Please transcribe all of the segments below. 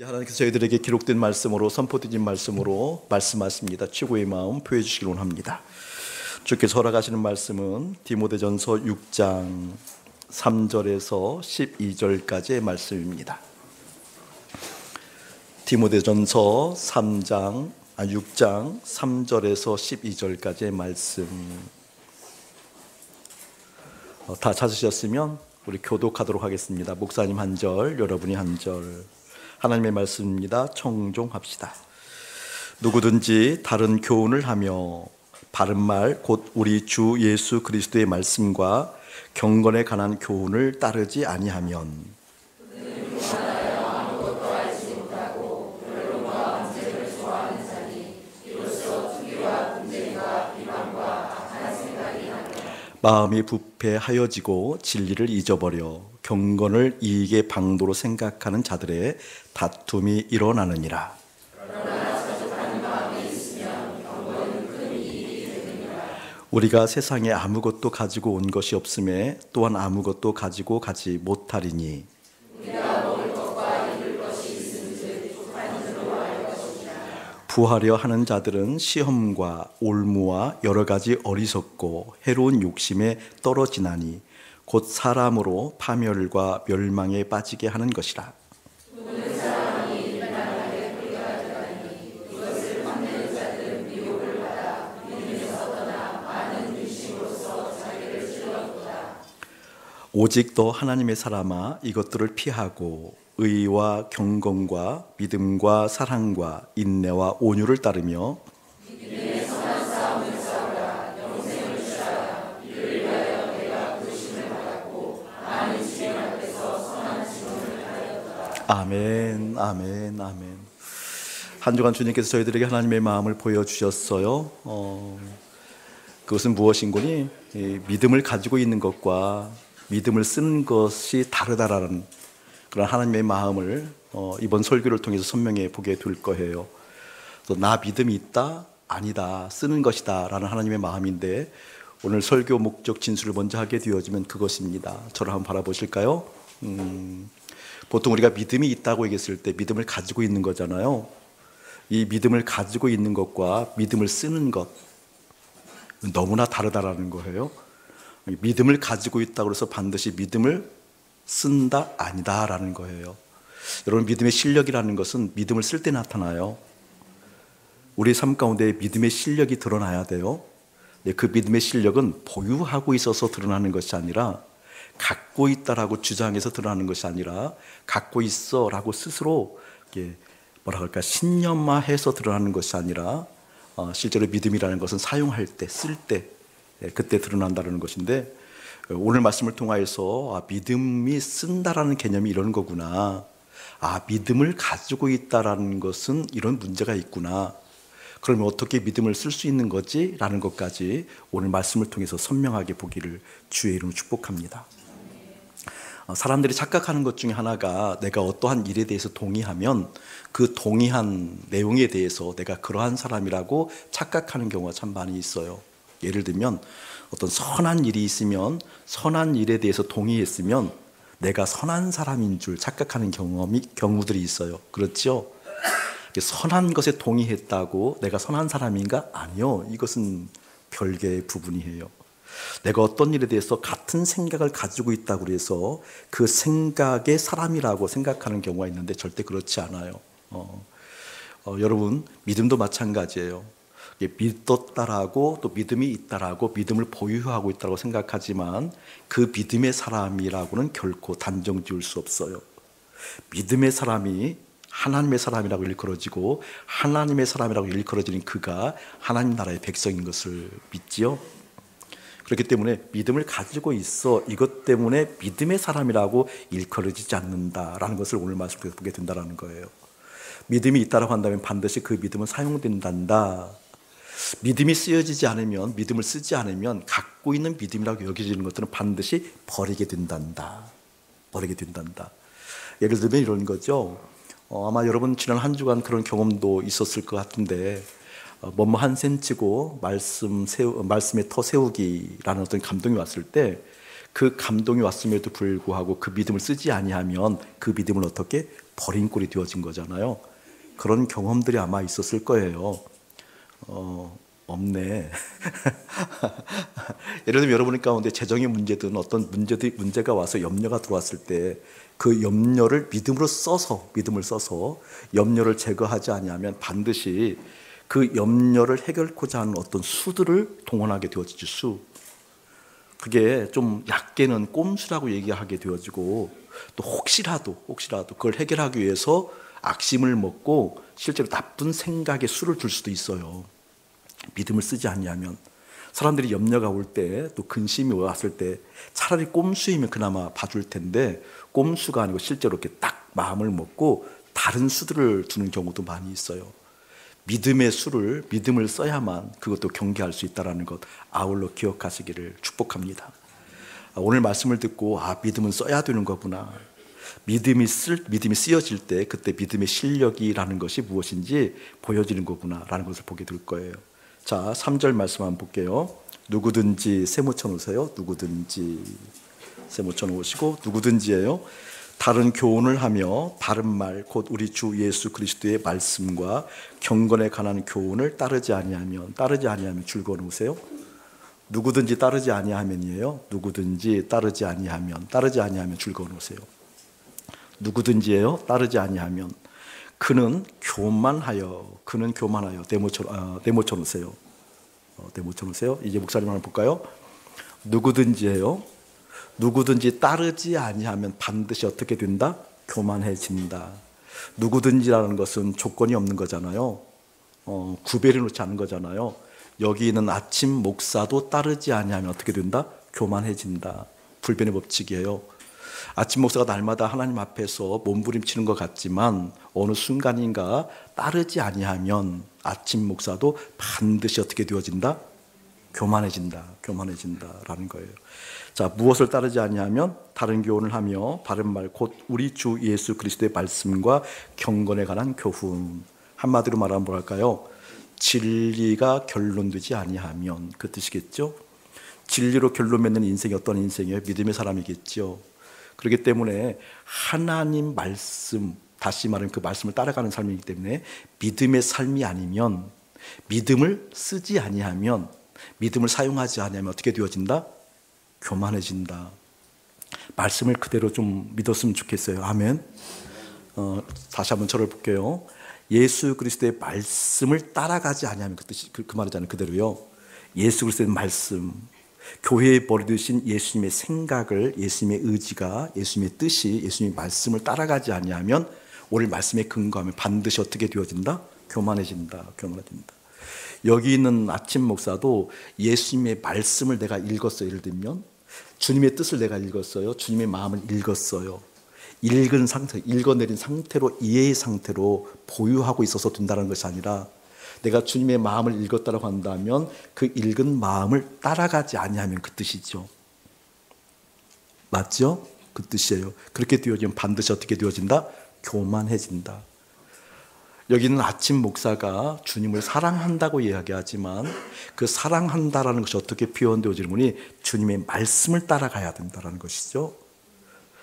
이제 하나님께서 저희들에게 기록된 말씀으로 선포되진 말씀으로 말씀하십니다. 최고의 마음 표해 주시길 원합니다. 주께서 허락하시는 말씀은 디모데전서 6장 3절에서 12절까지의 말씀입니다. 디모데전서 6장 3절에서 12절까지의 말씀. 다 찾으셨으면 우리 교독하도록 하겠습니다. 목사님 한 절, 여러분이 한 절. 하나님의 말씀입니다. 청종합시다. 누구든지 다른 교훈을 하며 바른 말 곧 우리 주 예수 그리스도의 말씀과 경건에 관한 교훈을 따르지 아니하면 마음이 부패하여지고 진리를 잊어버려 경건을 이익의 방도로 생각하는 자들의 다툼이 일어나느니라. 우리가 세상에 아무것도 가지고 온 것이 없음에 또한 아무것도 가지고 가지 못하리니 부하려 하는 자들은 시험과 올무와 여러 가지 어리석고 해로운 욕심에 떨어지나니 곧 사람으로 파멸과 멸망에 빠지게 하는 것이라. 오직 너 하나님의 사람아 이것들을 피하고 의와 경건과 믿음과 사랑과 인내와 온유를 따르며 아멘, 아멘, 아멘. 한 주간 주님께서 저희들에게 하나님의 마음을 보여주셨어요. 그것은 무엇인고니 믿음을 가지고 있는 것과 믿음을 쓰는 것이 다르다라는 그런 하나님의 마음을 이번 설교를 통해서 선명해 보게 될 거예요. 또 나 믿음이 있다, 아니다, 쓰는 것이다 라는 하나님의 마음인데 오늘 설교 목적 진술을 먼저 하게 되어지면 그것입니다. 저를 한번 바라보실까요? 보통 우리가 믿음이 있다고 얘기했을 때 믿음을 가지고 있는 거잖아요. 이 믿음을 가지고 있는 것과 믿음을 쓰는 것 너무나 다르다라는 거예요. 믿음을 가지고 있다고 해서 반드시 믿음을 쓴다? 아니다 라는 거예요. 여러분, 믿음의 실력이라는 것은 믿음을 쓸 때 나타나요. 우리 삶 가운데 믿음의 실력이 드러나야 돼요. 그 믿음의 실력은 보유하고 있어서 드러나는 것이 아니라 갖고 있다라고 주장해서 드러나는 것이 아니라 갖고 있어라고 스스로 신념화해서 드러나는 것이 아니라 실제로 믿음이라는 것은 사용할 때, 쓸 때 그때 드러난다는 것인데 오늘 말씀을 통하여서 믿음이 쓴다라는 개념이 이런 거구나. 믿음을 가지고 있다라는 것은 이런 문제가 있구나. 그러면 어떻게 믿음을 쓸 수 있는 거지? 라는 것까지 오늘 말씀을 통해서 선명하게 보기를 주의 이름으로 축복합니다. 사람들이 착각하는 것 중에 하나가 내가 어떠한 일에 대해서 동의하면 그 동의한 내용에 대해서 내가 그러한 사람이라고 착각하는 경우가 참 많이 있어요. 예를 들면 어떤 선한 일이 있으면 선한 일에 대해서 동의했으면 내가 선한 사람인 줄 착각하는 경우들이 있어요. 그렇죠? 선한 것에 동의했다고 내가 선한 사람인가? 아니요. 이것은 별개의 부분이에요. 내가 어떤 일에 대해서 같은 생각을 가지고 있다고 해서 그 생각의 사람이라고 생각하는 경우가 있는데 절대 그렇지 않아요. 여러분, 믿음도 마찬가지예요. 믿었다라고 또 믿음이 있다라고 믿음을 보유하고 있다고 생각하지만 그 믿음의 사람이라고는 결코 단정 지을 수 없어요. 믿음의 사람이 하나님의 사람이라고 일컬어지고 하나님의 사람이라고 일컬어지는 그가 하나님 나라의 백성인 것을 믿지요. 그렇기 때문에 믿음을 가지고 있어 이것 때문에 믿음의 사람이라고 일컬어지지 않는다라는 것을 오늘 말씀에서 보게 된다는 거예요. 믿음이 있다라고 한다면 반드시 그 믿음은 사용된단다. 믿음이 쓰여지지 않으면, 믿음을 쓰지 않으면 갖고 있는 믿음이라고 여겨지는 것들은 반드시 버리게 된단다. 버리게 된단다. 예를 들면 이런 거죠. 아마 여러분 지난 한 주간 그런 경험도 있었을 것 같은데 뭐뭐 한 센치고 말씀의 터 세우기라는 어떤 감동이 왔을 때 그 감동이 왔음에도 불구하고 그 믿음을 쓰지 아니하면 그 믿음을 어떻게 버린 꼴이 되어진 거잖아요. 그런 경험들이 아마 있었을 거예요. 없네. 예를 들면 여러분 가운데 재정의 문제든 어떤 문제가 와서 염려가 들어왔을 때 그 염려를 믿음을 써서 염려를 제거하지 아니하면 반드시 그 염려를 해결하고자 하는 어떤 수들을 동원하게 되어지죠. 수. 그게 좀 얕게는 꼼수라고 얘기하게 되어지고, 또 혹시라도 그걸 해결하기 위해서 악심을 먹고 실제로 나쁜 생각에 수를 둘 수도 있어요. 믿음을 쓰지 않냐면. 사람들이 염려가 올 때, 또 근심이 왔을 때 차라리 꼼수이면 그나마 봐줄 텐데, 꼼수가 아니고 실제로 이렇게 딱 마음을 먹고 다른 수들을 두는 경우도 많이 있어요. 믿음을 써야만 그것도 경계할 수 있다는 것, 아울러 기억하시기를 축복합니다. 오늘 말씀을 듣고 믿음은 써야 되는 거구나. 믿음이 쓰여질 때 그때 믿음의 실력이라는 것이 무엇인지 보여지는 거구나라는 것을 보게 될 거예요. 자, 3절 말씀 한번 볼게요. 누구든지 세모 쳐놓으세요. 누구든지 세모 쳐놓으시고, 누구든지예요. 다른 교훈을 하며 바른 말 곧 우리 주 예수 그리스도의 말씀과 경건에 관한 교훈을 따르지 아니하면 줄거 놓으세요. 누구든지 따르지 아니하면이에요. 누구든지 따르지 아니하면 줄거 놓으세요. 누구든지예요. 따르지 아니하면 그는 교만하여 네모 쳐놓으세요. 네모 쳐놓으세요. 이제 목사님 한번 볼까요? 누구든지예요. 누구든지 따르지 아니하면 반드시 어떻게 된다? 교만해진다. 누구든지라는 것은 조건이 없는 거잖아요. 구별해 놓지 않은 거잖아요. 여기 있는 아침 목사도 따르지 아니하면 어떻게 된다? 교만해진다. 불변의 법칙이에요. 아침 목사가 날마다 하나님 앞에서 몸부림치는 것 같지만 어느 순간인가 따르지 아니하면 아침 목사도 반드시 어떻게 되어진다? 교만해진다라는 거예요. 자, 무엇을 따르지 아니하면 다른 교훈을 하며 바른 말 곧 우리 주 예수 그리스도의 말씀과 경건에 관한 교훈. 한마디로 말하면 뭐랄까요? 진리가 결론되지 아니하면, 그 뜻이겠죠. 진리로 결론 맺는 인생이 어떤 인생이에요? 믿음의 사람이겠죠. 그렇기 때문에 하나님 말씀, 다시 말하면 그 말씀을 따라가는 삶이기 때문에 믿음의 삶이 아니면, 믿음을 쓰지 아니하면, 믿음을 사용하지 아니하면 어떻게 되어진다? 교만해진다. 말씀을 그대로 좀 믿었으면 좋겠어요. 아멘. 다시 한번 저를 볼게요. 예수 그리스도의 말씀을 따라가지 아니하면, 그 뜻이 그 말이잖아요. 그대로요. 예수 그리스도의 말씀, 교회에 버려두신 예수님의 생각을, 예수님의 의지가, 예수님의 뜻이, 예수님의 말씀을 따라가지 아니하면, 오늘 말씀에 근거하면 반드시 어떻게 되어진다? 교만해진다. 여기 있는 아침 목사도 예수님의 말씀을 내가 읽었어요. 예를 들면 주님의 뜻을 내가 읽었어요. 주님의 마음을 읽었어요. 읽어내린 상태로, 이해의 상태로 보유하고 있어서 된다는 것이 아니라, 내가 주님의 마음을 읽었다고 한다면 그 읽은 마음을 따라가지 아니하면, 그 뜻이죠. 맞죠? 그 뜻이에요. 그렇게 되어지면 반드시 어떻게 되어진다? 교만해진다. 여기는 아침 목사가 주님을 사랑한다고 이야기하지만 그 사랑한다라는 것이 어떻게 표현되어지는 거니? 주님의 말씀을 따라가야 된다는 것이죠.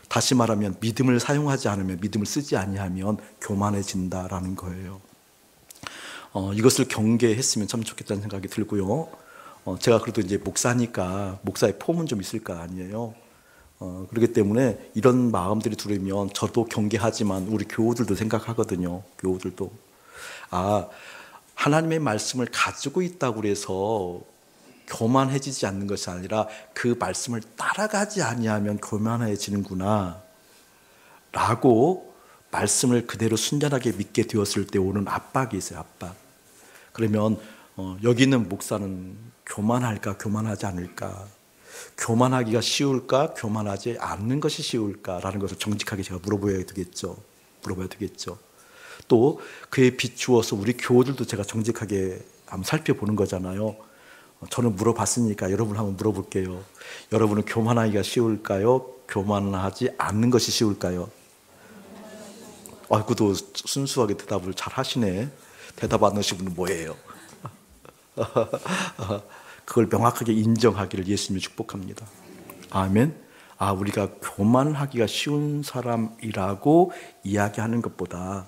다시 말하면 믿음을 사용하지 않으면, 믿음을 쓰지 아니하면 교만해진다라는 거예요. 이것을 경계했으면 참 좋겠다는 생각이 들고요. 제가 그래도 이제 목사니까 목사의 폼은 좀 있을 거 아니에요. 그렇기 때문에 이런 마음들이 들으면 저도 경계하지만 우리 교우들도 생각하거든요. 교우들도 하나님의 말씀을 가지고 있다고 해서 교만해지지 않는 것이 아니라 그 말씀을 따라가지 아니하면 교만해지는구나 라고 말씀을 그대로 순전하게 믿게 되었을 때 오는 압박이 있어요. 압박. 그러면 여기 있는 목사는 교만할까, 교만하지 않을까, 교만하기가 쉬울까, 교만하지 않는 것이 쉬울까라는 것을 정직하게 제가 물어봐야 되겠죠. 또 그에 비추어서 우리 교우들도 제가 정직하게 한번 살펴보는 거잖아요. 저는 물어봤으니까 여러분 한번 물어볼게요. 여러분은 교만하기가 쉬울까요? 교만하지 않는 것이 쉬울까요? 그도 순수하게 대답을 잘 하시네. 대답 안 하신 분은 뭐예요? 그걸 명확하게 인정하기를 예수님이 축복합니다. 아멘. 우리가 교만하기가 쉬운 사람이라고 이야기하는 것보다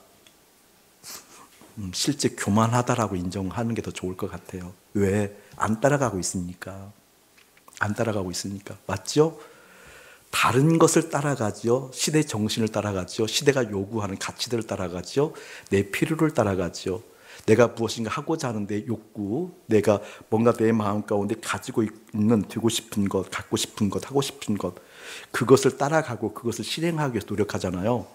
실제 교만하다라고 인정하는 게 더 좋을 것 같아요. 왜? 안 따라가고 있으니까. 안 따라가고 있으니까. 맞죠? 다른 것을 따라가죠. 시대 정신을 따라가죠. 시대가 요구하는 가치들을 따라가죠. 내 필요를 따라가죠. 내가 무엇인가 하고자 하는데 욕구, 내가 뭔가 내 마음 가운데 가지고 있는 되고 싶은 것, 갖고 싶은 것, 하고 싶은 것, 그것을 따라가고 그것을 실행하기 위해서 노력하잖아요.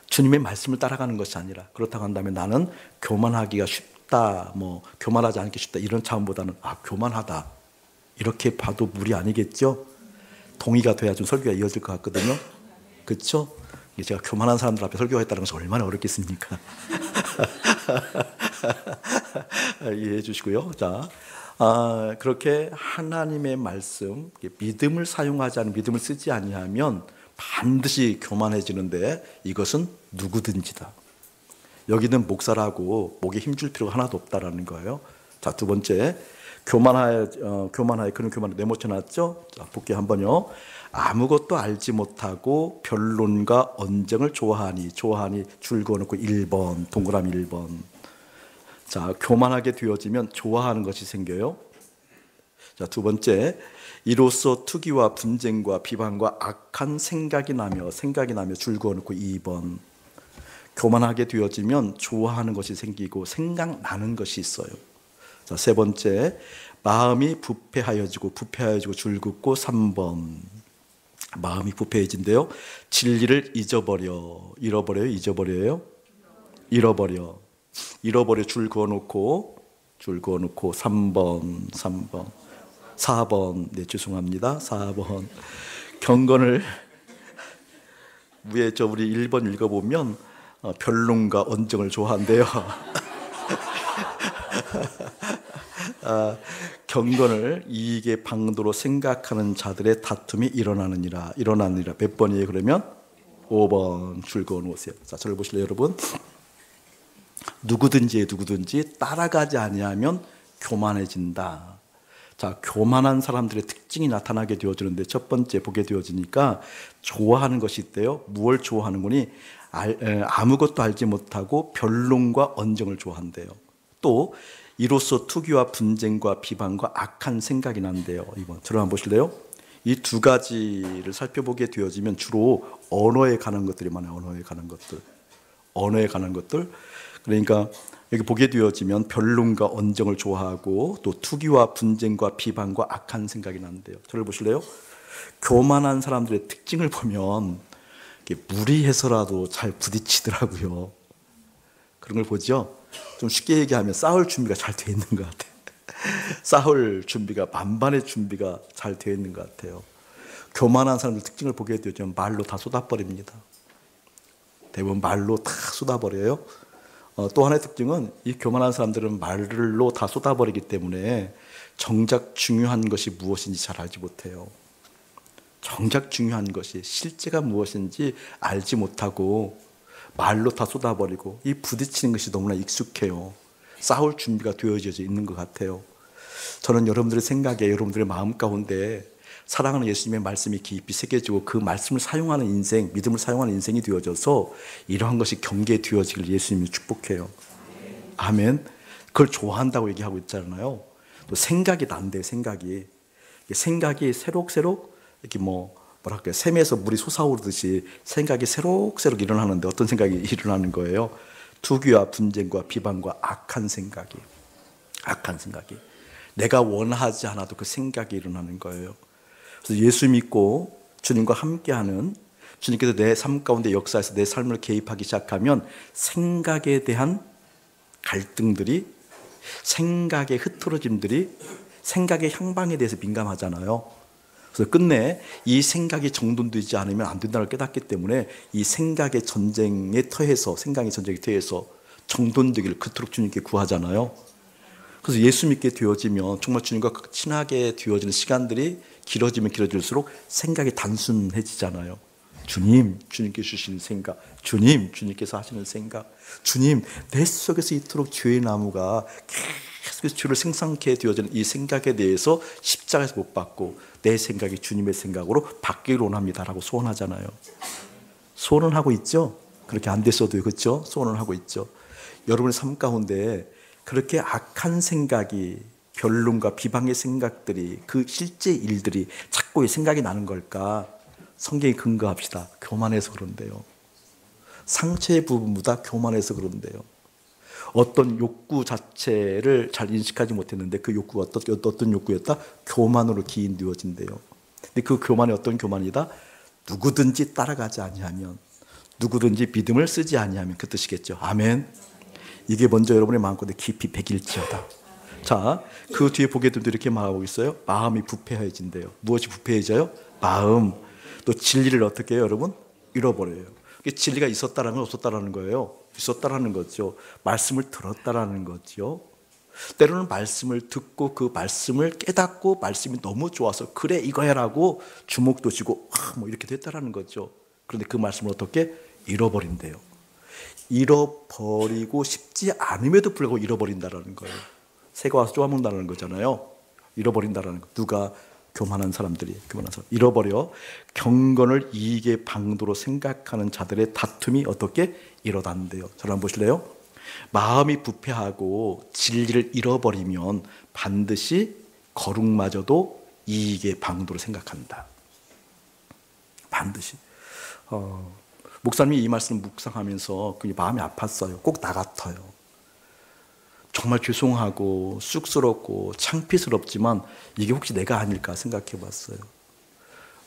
주님의 말씀을 따라가는 것이 아니라, 그렇다고 한다면 나는 교만하기가 쉽다, 교만하지 않기 쉽다, 이런 차원보다는 교만하다, 이렇게 봐도 무리 아니겠죠? 동의가 돼야 좀 설교가 이어질 것 같거든요. 그렇죠? 제가 교만한 사람들 앞에 설교했다는 것이 얼마나 어렵겠습니까? 이해해 주시고요. 자, 그렇게 하나님의 말씀, 믿음을 사용하지 않은, 믿음을 쓰지 아니하면 반드시 교만해지는데, 이것은 누구든지다. 여기는 목사라고 목에 힘줄 필요가 하나도 없다라는 거예요. 자, 두 번째, 교만하여 그런 교만을 내모쳐놨죠. 자, 볼게요. 한번요. 아무것도 알지 못하고 변론과 언쟁을 좋아하니 줄 그어놓고 1번, 동그라미 1번. 자, 교만하게 되어지면 좋아하는 것이 생겨요. 자, 두 번째, 이로써 투기와 분쟁과 비방과 악한 생각이 나며 줄 그어놓고 2번. 교만하게 되어지면 좋아하는 것이 생기고 생각나는 것이 있어요. 자, 세 번째, 마음이 부패하여지고 줄 긋고 3번. 마음이 부패해진대요. 진리를 잃어버려 줄 그어놓고 3번. 4번. 네, 죄송합니다. 4번. 경건을 위에 우리 1번 읽어보면 변론과 언쟁을 좋아한대요. 경건을 이익의 방도로 생각하는 자들의 다툼이 일어나느니라. 몇 번이에요? 그러면 5번. 줄 그어 놓으세요. 자, 저를 보실래요, 여러분? 누구든지 따라가지 아니하면 교만해진다. 자, 교만한 사람들의 특징이 나타나게 되어지는데, 첫 번째 보게 되어지니까 좋아하는 것이 있대요. 무엇을 좋아하는 거니? 아무것도 알지 못하고 변론과 언쟁을 좋아한대요. 또 이로써 투기와 분쟁과 비방과 악한 생각이 난대요. 이번 들어 한번 보실래요? 이 두 가지를 살펴보게 되어지면 주로 언어에 관한 것들이 많아요. 언어에 관한 것들. 그러니까 여기 보게 되어지면 변론과 언쟁을 좋아하고 또 투기와 분쟁과 비방과 악한 생각이 난대요. 저를 보실래요? 교만한 사람들의 특징을 보면 무리해서라도 잘 부딪히더라고요. 그런 걸 보죠. 좀 쉽게 얘기하면 싸울 준비가 잘 되어 있는 것 같아요. 싸울 준비가, 만반의 준비가 잘 되어 있는 것 같아요. 교만한 사람들 특징을 보게 되면 말로 다 쏟아버립니다. 대부분 말로 다 쏟아버려요. 또 하나의 특징은 이 교만한 사람들은 말로 다 쏟아버리기 때문에 정작 중요한 것이 무엇인지 잘 알지 못해요. 정작 중요한 것이 실제가 무엇인지 알지 못하고 말로 다 쏟아버리고, 이 부딪히는 것이 너무나 익숙해요. 싸울 준비가 되어져 있는 것 같아요. 저는 여러분들의 생각에, 여러분들의 마음 가운데 사랑하는 예수님의 말씀이 깊이 새겨지고 그 말씀을 사용하는 인생, 믿음을 사용하는 인생이 되어져서 이러한 것이 경계되어지길 예수님이 축복해요. 아멘. 그걸 좋아한다고 얘기하고 있잖아요. 또 생각이 난대요. 생각이 새록새록 이렇게 뭐랄까요, 샘에서 물이 솟아오르듯이 생각이 새록새록 일어나는데, 어떤 생각이 일어나는 거예요? 투기와 분쟁과 비방과 악한 생각이 내가 원하지 않아도 그 생각이 일어나는 거예요. 그래서 예수 믿고 주님과 함께하는, 주님께서 내 삶 가운데 역사에서 내 삶을 개입하기 시작하면 생각에 대한 갈등들이, 생각의 흐트러짐들이, 생각의 향방에 대해서 민감하잖아요. 그래서 끝내 이 생각이 정돈되지 않으면 안 된다는 걸 깨닫기 때문에 이 생각의 전쟁에 터해서 정돈되기를 그토록 주님께 구하잖아요. 그래서 예수 믿게 되어지면 정말 주님과 친하게 되어지는 시간들이 길어지면 길어질수록 생각이 단순해지잖아요. 주님께서 주시는 생각, 주님께서 하시는 생각, 주님, 내 속에서 이토록 죄의 나무가 주를 생상케 되어지는 이 생각에 대해서 십자가에서 못 받고 내 생각이 주님의 생각으로 바뀌기를 원합니다라고 소원하잖아요. 소원은 하고 있죠. 그렇게 안 됐어도요, 그렇죠? 소원을 하고 있죠. 여러분의 삶 가운데 그렇게 악한 생각이, 변론과 비방의 생각들이, 그 실제 일들이 자꾸 생각이 나는 걸까? 성경에 근거합시다. 교만해서 그런데요. 상처의 부분보다 교만해서 그런데요. 어떤 욕구 자체를 잘 인식하지 못했는데 그 욕구가 어떤 욕구였다? 교만으로 기인되어진대요. 근데 그 교만이 어떤 교만이다? 누구든지 따라가지 아니하면, 누구든지 믿음을 쓰지 아니하면, 그 뜻이겠죠. 아멘. 이게 먼저 여러분의 마음속에 깊이 배길지어다. 자, 그 뒤에 보게 되면 이렇게 말하고 있어요. 마음이 부패해진대요. 무엇이 부패해져요? 마음. 또 진리를 어떻게 해요, 여러분? 잃어버려요. 진리가 있었다라는 건 없었다라는 거예요. 있었다라는 거죠. 말씀을 들었다라는 거죠. 때로는 말씀을 듣고 그 말씀을 깨닫고 말씀이 너무 좋아서 그래 이거 해라고 주목도 쥐고 뭐 이렇게 됐다라는 거죠. 그런데 그 말씀을 어떻게 잃어버린대요. 잃어버리고 싶지 않음에도 불구하고 잃어버린다라는 거예요. 새가 와서 쪼아먹는다는 거잖아요. 잃어버린다라는 거. 누가? 교만한 사람들이, 교만한 사람. 잃어버려 경건을 이익의 방도로 생각하는 자들의 다툼이 어떻게 일어난대요. 저를 한번 보실래요? 마음이 부패하고 진리를 잃어버리면 반드시 거룩마저도 이익의 방도로 생각한다. 반드시. 목사님이 이 말씀을 묵상하면서 마음이 아팠어요. 꼭 나 같아요. 정말 죄송하고 쑥스럽고 창피스럽지만 이게 혹시 내가 아닐까 생각해 봤어요.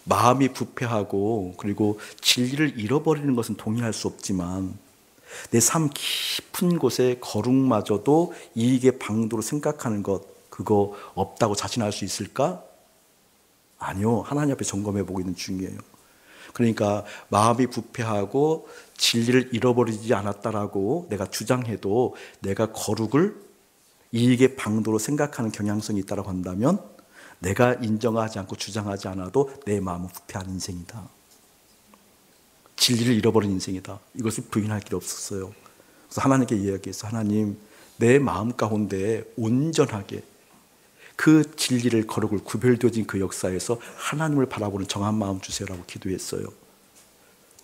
마음이 부패하고 그리고 진리를 잃어버리는 것은 동의할 수 없지만 내 삶 깊은 곳에 거룩마저도 이익의 방도로 생각하는 것, 그거 없다고 자신할 수 있을까? 아니요. 하나님 앞에 점검해 보고 있는 중이에요. 그러니까 마음이 부패하고 진리를 잃어버리지 않았다라고 내가 주장해도 내가 거룩을 이익의 방도로 생각하는 경향성이 있다고 한다면 내가 인정하지 않고 주장하지 않아도 내 마음은 부패한 인생이다. 진리를 잃어버린 인생이다. 이것을 부인할 길이 없었어요. 그래서 하나님께 이야기했어. 하나님, 내 마음 가운데 온전하게 그 진리를 거룩을 구별되어진 그 역사에서 하나님을 바라보는 정한 마음 주세요라고 기도했어요.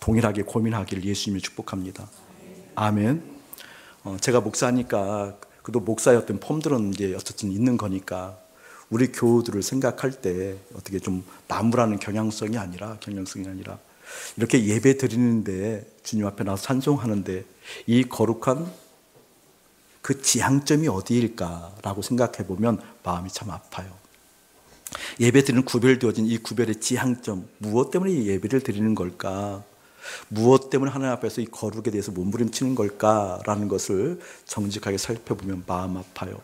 동일하게 고민하기를 예수님이 축복합니다. 아멘. 제가 목사니까 그래도 목사의 어떤 폼들은 이제 어쨌든 있는 거니까 우리 교우들을 생각할 때 어떻게 좀 나무라는 경향성이 아니라 이렇게 예배 드리는데 주님 앞에 나서 찬송하는데 이 거룩한 그 지향점이 어디일까라고 생각해 보면 마음이 참 아파요. 예배 드리는 구별되어진 이 구별의 지향점, 무엇 때문에 이 예배를 드리는 걸까? 무엇 때문에 하나님 앞에서 이 거룩에 대해서 몸부림치는 걸까라는 것을 정직하게 살펴보면 마음 아파요.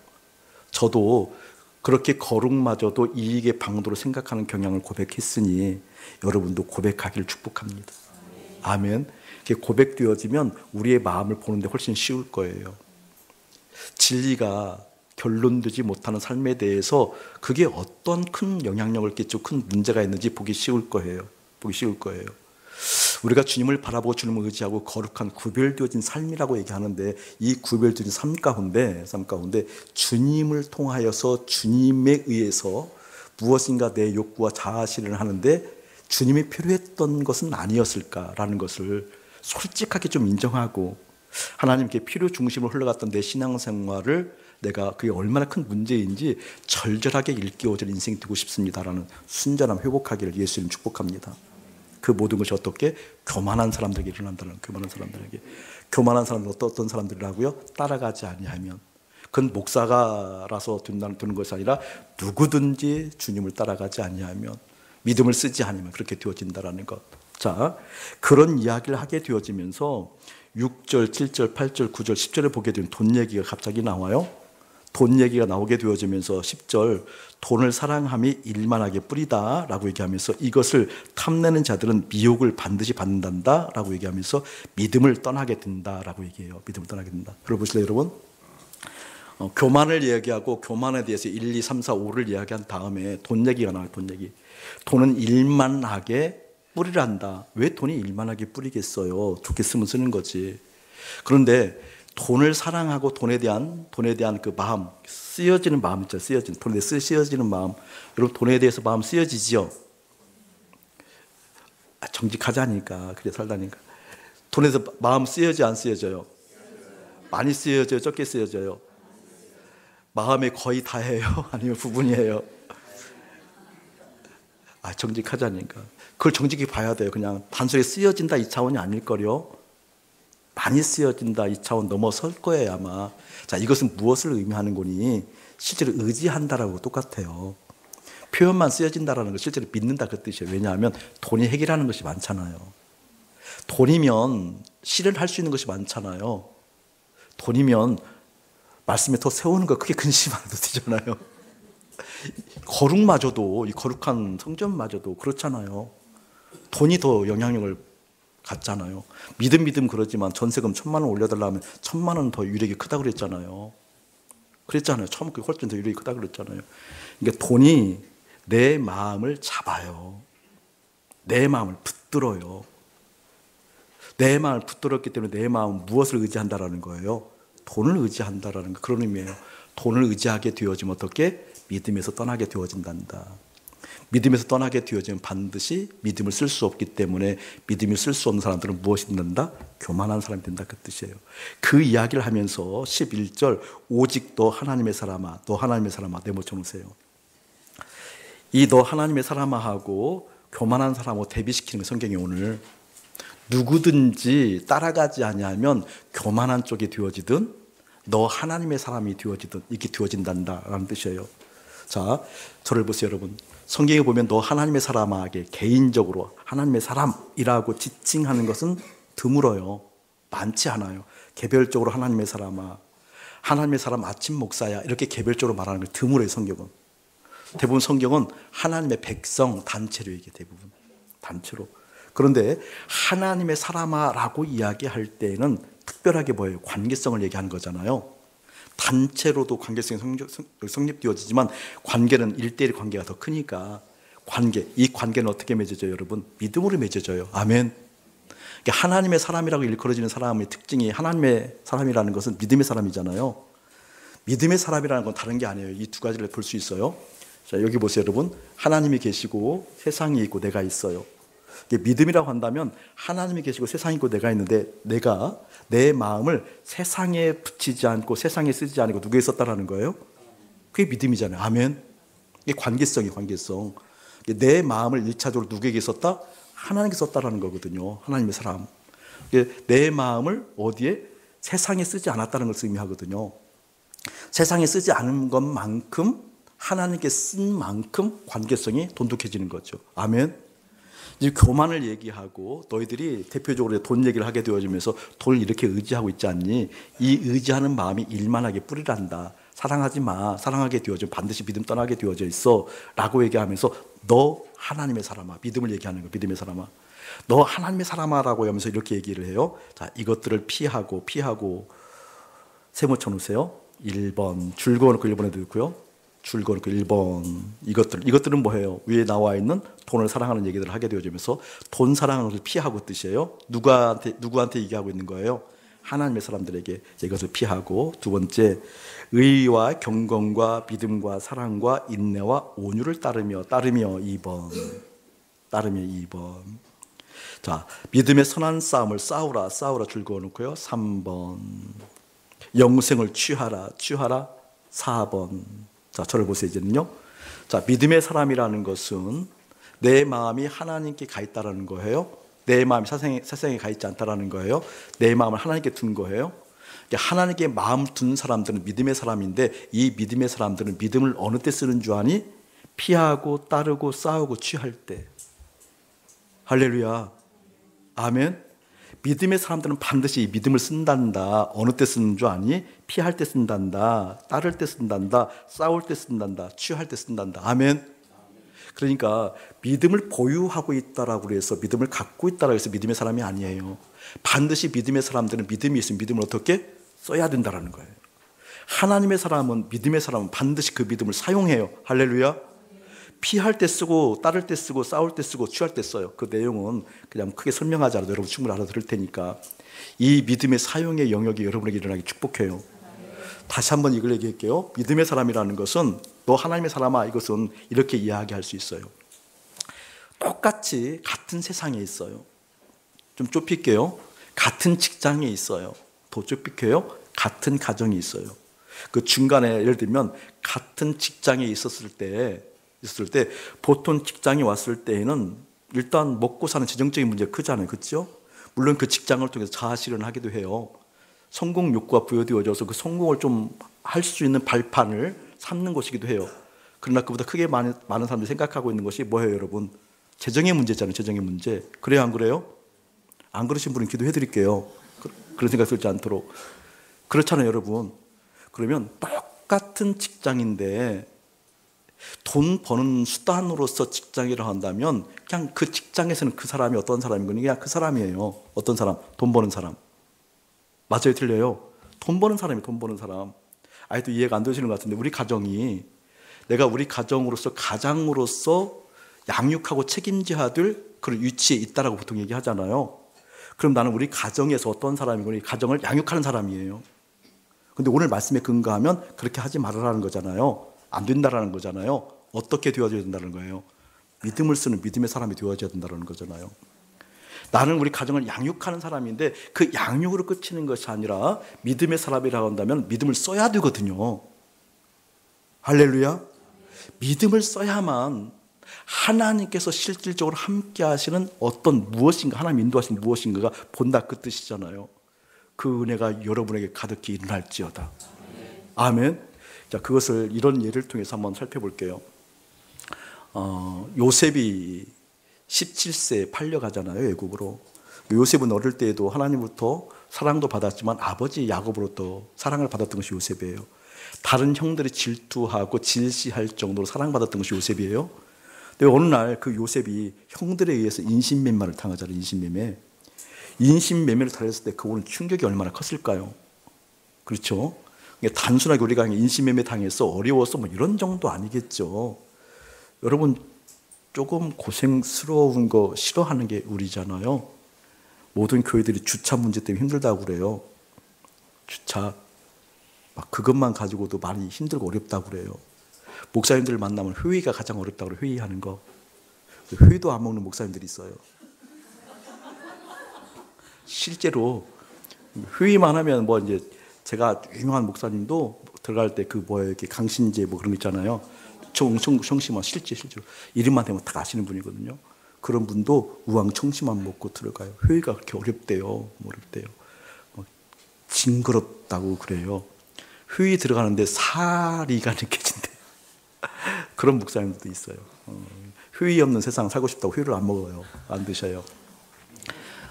저도 그렇게 거룩마저도 이익의 방도로 생각하는 경향을 고백했으니 여러분도 고백하기를 축복합니다. 아멘. 이렇게 고백되어지면 우리의 마음을 보는데 훨씬 쉬울 거예요. 진리가 결론되지 못하는 삶에 대해서 그게 어떤 큰 영향력을 끼치고 큰 문제가 있는지 보기 쉬울 거예요. 우리가 주님을 바라보고 주님을 의지하고 거룩한 구별되어진 삶이라고 얘기하는데 이 구별되어진 삶 가운데 주님을 통하여서 주님에 의해서 무엇인가 내 욕구와 자아 실현을 하는데 주님이 필요했던 것은 아니었을까라는 것을 솔직하게 좀 인정하고 하나님께 필요 중심으로 흘러갔던 내 신앙생활을 내가 그게 얼마나 큰 문제인지 절절하게 일깨워질 인생이 되고 싶습니다라는 순전함 회복하기를 예수님 축복합니다. 그 모든 것이 어떻게? 교만한 사람들에게 일어난다는, 교만한 사람들은 어떤 사람들이라고요? 따라가지 아니하면. 그건 목사가라서 두는 것이 아니라 누구든지 주님을 따라가지 아니하면, 믿음을 쓰지 않으면 그렇게 되어진다라는 것. 자, 그런 이야기를 하게 되어지면서 6절, 7절, 8절, 9절, 10절에 보게 되면 돈 얘기가 갑자기 나와요. 돈 얘기가 나오게 되어지면서 10절, 돈을 사랑함이 일만하게 뿌리다 라고 얘기하면서 이것을 탐내는 자들은 미혹을 반드시 받는다 라고 얘기하면서 믿음을 떠나게 된다라고 얘기해요. 믿음을 떠나게 된다. 들어보실래요, 여러분? 교만을 이야기하고 교만에 대해서 1, 2, 3, 4, 5를 이야기한 다음에 돈 얘기가 나와요. 돈 얘기. 돈은 일만하게 뿌리란다. 왜 돈이 일만하게 뿌리겠어요? 좋게 쓰면 쓰는 거지. 그런데 돈을 사랑하고 돈에 대한 그 마음, 쓰여지는 마음 있죠. 돈에 대해 쓰여지는 마음. 여러분 돈에 대해서 마음 쓰여지지요? 정직하자니까, 그래 살다니까. 돈에서 마음 쓰여지 안 쓰여져요? 많이 쓰여져요? 적게 쓰여져요? 마음에 거의 다예요? 아니면 부분이에요? 정직하자니까. 그걸 정직히 봐야 돼요. 그냥 단순히 쓰여진다 이 차원이 아닐걸요? 많이 쓰여진다 이 차원 넘어설 거예요 아마. 자, 이것은 무엇을 의미하는 거니? 실제로 의지한다라고 똑같아요. 표현만 쓰여진다라는 건 실제로 믿는다 그 뜻이에요. 왜냐하면 돈이 해결하는 것이 많잖아요. 돈이면 실현할 수 있는 것이 많잖아요. 돈이면 말씀에 더 세우는 거 크게 근심 안 해도 되잖아요. 거룩마저도, 이 거룩한 성전마저도 그렇잖아요. 돈이 더 영향력을 갖잖아요. 믿음 그러지만 전세금 1,000만 원 올려달라면 1,000만 원 더 유력이 크다 그랬잖아요. 처음 그 훨씬 더 유력이 크다 그랬잖아요. 그러니까 돈이 내 마음을 잡아요. 내 마음을 붙들어요. 내 마음을 붙들었기 때문에 내 마음은 무엇을 의지한다라는 거예요? 돈을 의지한다라는 그런 의미예요. 돈을 의지하게 되어지면 어떻게? 믿음에서 떠나게 되어진단다. 믿음에서 떠나게 되어지면 반드시 믿음을 쓸 수 없기 때문에 믿음을 쓸 수 없는 사람들은 무엇이 된다? 교만한 사람이 된다 그 뜻이에요. 그 이야기를 하면서 11절 오직 너 하나님의 사람아, 너 하나님의 사람아 내모쳐 놓으세요. 이 너 하나님의 사람아 하고 교만한 사람하고 대비시키는 성경이 오늘 누구든지 따라가지 아니하면 교만한 쪽이 되어지든 너 하나님의 사람이 되어지든 이렇게 되어진다는 뜻이에요. 자, 저를 보세요 여러분. 성경에 보면 너 하나님의 사람에게 개인적으로 하나님의 사람이라고 지칭하는 것은 드물어요. 많지 않아요. 개별적으로 하나님의 사람아, 하나님의 사람 아침 목사야 이렇게 개별적으로 말하는 게 드물어요. 성경은 대부분 성경은 하나님의 백성 단체로 얘기해요. 대부분 단체로. 그런데 하나님의 사람아라고 이야기할 때는 특별하게 뭐예요? 관계성을 얘기하는 거잖아요. 단체로도 관계성이 성립되어지지만 관계는 1대1 관계가 더 크니까 이 관계는 어떻게 맺어져요 여러분? 믿음으로 맺어져요. 아멘. 그러니까 하나님의 사람이라고 일컬어지는 사람의 특징이 하나님의 사람이라는 것은 믿음의 사람이잖아요. 믿음의 사람이라는 건 다른 게 아니에요. 이 두 가지를 볼 수 있어요. 자, 여기 보세요 여러분. 하나님이 계시고 세상이 있고 내가 있어요. 믿음이라고 한다면 하나님이 계시고 세상이 있고 내가 있는데 내가 내 마음을 세상에 붙이지 않고 세상에 쓰지 않고 누구에 썼다라는 거예요? 그게 믿음이잖아요. 아멘. 이게 관계성. 내 마음을 1차적으로 누구에게 썼다? 하나님께 썼다라는 거거든요. 하나님의 사람. 내 마음을 어디에? 세상에 쓰지 않았다는 것을 의미하거든요. 세상에 쓰지 않은 것만큼 하나님께 쓴 만큼 관계성이 돈독해지는 거죠. 아멘. 이 교만을 얘기하고 너희들이 대표적으로 돈 얘기를 하게 되어지면서 돈을 이렇게 의지하고 있지 않니? 이 의지하는 마음이 일만하게 뿌리란다. 사랑하지 마. 사랑하게 되어져 반드시 믿음 떠나게 되어져 있어 라고 얘기하면서 너 하나님의 사람아. 믿음을 얘기하는 거예요. 믿음의 사람아. 너 하나님의 사람아라고 하면서 이렇게 얘기를 해요. 자, 이것들을 피하고 세모쳐 놓으세요. 1번 줄 그어놓고 1번에도 있고요. 줄 그어놓고 1번 이것들은 뭐예요? 위에 나와 있는 돈을 사랑하는 얘기들을 하게 되어지면서 돈 사랑하는 것을 피하고 뜻이에요. 누구한테 얘기하고 있는 거예요? 하나님의 사람들에게 이것을 피하고. 두 번째 의와 경건과 믿음과 사랑과 인내와 온유를 따르며 2번. 자, 믿음의 선한 싸움을 싸우라 줄 그어놓고요. 3번 영생을 취하라 4번. 자, 저를 보세요 이제는요. 자, 믿음의 사람이라는 것은 내 마음이 하나님께 가 있다라는 거예요. 내 마음이 세상에 가 있지 않다라는 거예요. 내 마음을 하나님께 둔 거예요. 하나님께 마음 둔 사람들은 믿음의 사람인데 이 믿음의 사람들은 믿음을 어느 때 쓰는 줄 아니? 피하고 따르고 싸우고 취할 때. 할렐루야. 아멘. 믿음의 사람들은 반드시 이 믿음을 쓴단다. 어느 때 쓰는 줄 아니? 피할 때 쓴단다. 따를 때 쓴단다. 싸울 때 쓴단다. 취할 때 쓴단다. 아멘. 그러니까 믿음을 보유하고 있다라고 해서 믿음을 갖고 있다라고 해서 믿음의 사람이 아니에요. 반드시 믿음의 사람들은 믿음이 있으면 믿음을 어떻게 써야 된다라는 거예요. 하나님의 사람은, 믿음의 사람은 반드시 그 믿음을 사용해요. 할렐루야. 피할 때 쓰고, 따를 때 쓰고, 싸울 때 쓰고, 취할 때 써요. 그 내용은 그냥 크게 설명하지 않아도 여러분 충분히 알아들을 테니까. 이 믿음의 사용의 영역이 여러분에게 일어나기 축복해요. 다시 한번 이걸 얘기할게요. 믿음의 사람이라는 것은, 너 하나님의 사람아, 이것은 이렇게 이야기할 수 있어요. 똑같이 같은 세상에 있어요. 좀 좁힐게요. 같은 직장에 있어요. 더 좁힐게요. 같은 가정이 있어요. 그 중간에 예를 들면 같은 직장에 있었을 때 보통 직장에 왔을 때에는 일단 먹고 사는 재정적인 문제가 크잖아요. 그렇죠? 물론 그 직장을 통해서 자아실현을 하기도 해요. 성공 욕구가 부여되어져서 그 성공을 좀 할 수 있는 발판을 삼는 것이기도 해요. 그러나 그보다 크게 많은 사람들이 생각하고 있는 것이 뭐예요, 여러분? 재정의 문제잖아요. 재정의 문제. 그래요, 안 그래요? 안 그러신 분은 기도해 드릴게요. 그런 생각 들지 않도록. 그렇잖아요, 여러분. 그러면 똑같은 직장인데 돈 버는 수단으로서 직장이라고 한다면 그냥 그 직장에서는 그 사람이 어떤 사람이고 그냥 그 사람이에요. 어떤 사람? 돈 버는 사람. 맞아요, 틀려요? 돈 버는 사람이 돈 버는 사람. 아직도 이해가 안 되시는 것 같은데, 우리 가정이, 내가 우리 가정으로서 가장으로서 양육하고 책임져야 될 그런 위치에 있다라고 보통 얘기하잖아요. 그럼 나는 우리 가정에서 어떤 사람이고 우리 가정을 양육하는 사람이에요. 근데 오늘 말씀에 근거하면 그렇게 하지 말으라는 거잖아요. 안 된다라는 거잖아요. 어떻게 되어져야 된다는 거예요? 믿음을 쓰는 믿음의 사람이 되어져야 된다는 거잖아요. 나는 우리 가정을 양육하는 사람인데 그 양육으로 끝이는 것이 아니라 믿음의 사람이라고 한다면 믿음을 써야 되거든요. 할렐루야. 믿음을 써야만 하나님께서 실질적으로 함께 하시는 어떤 무엇인가, 하나님 인도하신 무엇인가가 본다, 그 뜻이잖아요. 그 은혜가 여러분에게 가득히 일어날지어다. 아멘. 자, 그것을 이런 예를 통해서 한번 살펴볼게요. 요셉이 17세에 팔려가잖아요, 애국으로. 요셉은 어릴 때에도 하나님으로부터 사랑도 받았지만 아버지 야곱으로부터 사랑을 받았던 것이 요셉이에요. 다른 형들이 질투하고 질시할 정도로 사랑받았던 것이 요셉이에요. 근데 어느 날 그 요셉이 형들에 의해서 인신매매를 당하잖아요. 인신매매를 당했을 때 그거는 충격이 얼마나 컸을까요? 그렇죠? 단순하게 우리가 인신매매 당해서 어려워서 뭐 이런 정도 아니겠죠. 여러분, 조금 고생스러운 거 싫어하는 게 우리잖아요. 모든 교회들이 주차 문제 때문에 힘들다고 그래요. 주차 막 그것만 가지고도 많이 힘들고 어렵다고 그래요. 목사님들 만나면 회의가 가장 어렵다고 그래요. 회의하는 거. 회의도 안 먹는 목사님들이 있어요. 실제로 회의만 하면 뭐 이제 제가 유명한 목사님도 들어갈 때 그 뭐예요, 이렇게 강신제 뭐 그런 거 있잖아요. 청심환 실제로 이름만 되면 다 아시는 분이거든요. 그런 분도 우황청심환 먹고 들어가요. 회의가 그렇게 어렵대요. 어렵대요. 징그럽다고 그래요. 회의 들어가는데 사리가 느껴진대요. 그런 목사님들도 있어요. 회의 없는 세상 살고 싶다고 회의를 안 먹어요. 안 드셔요.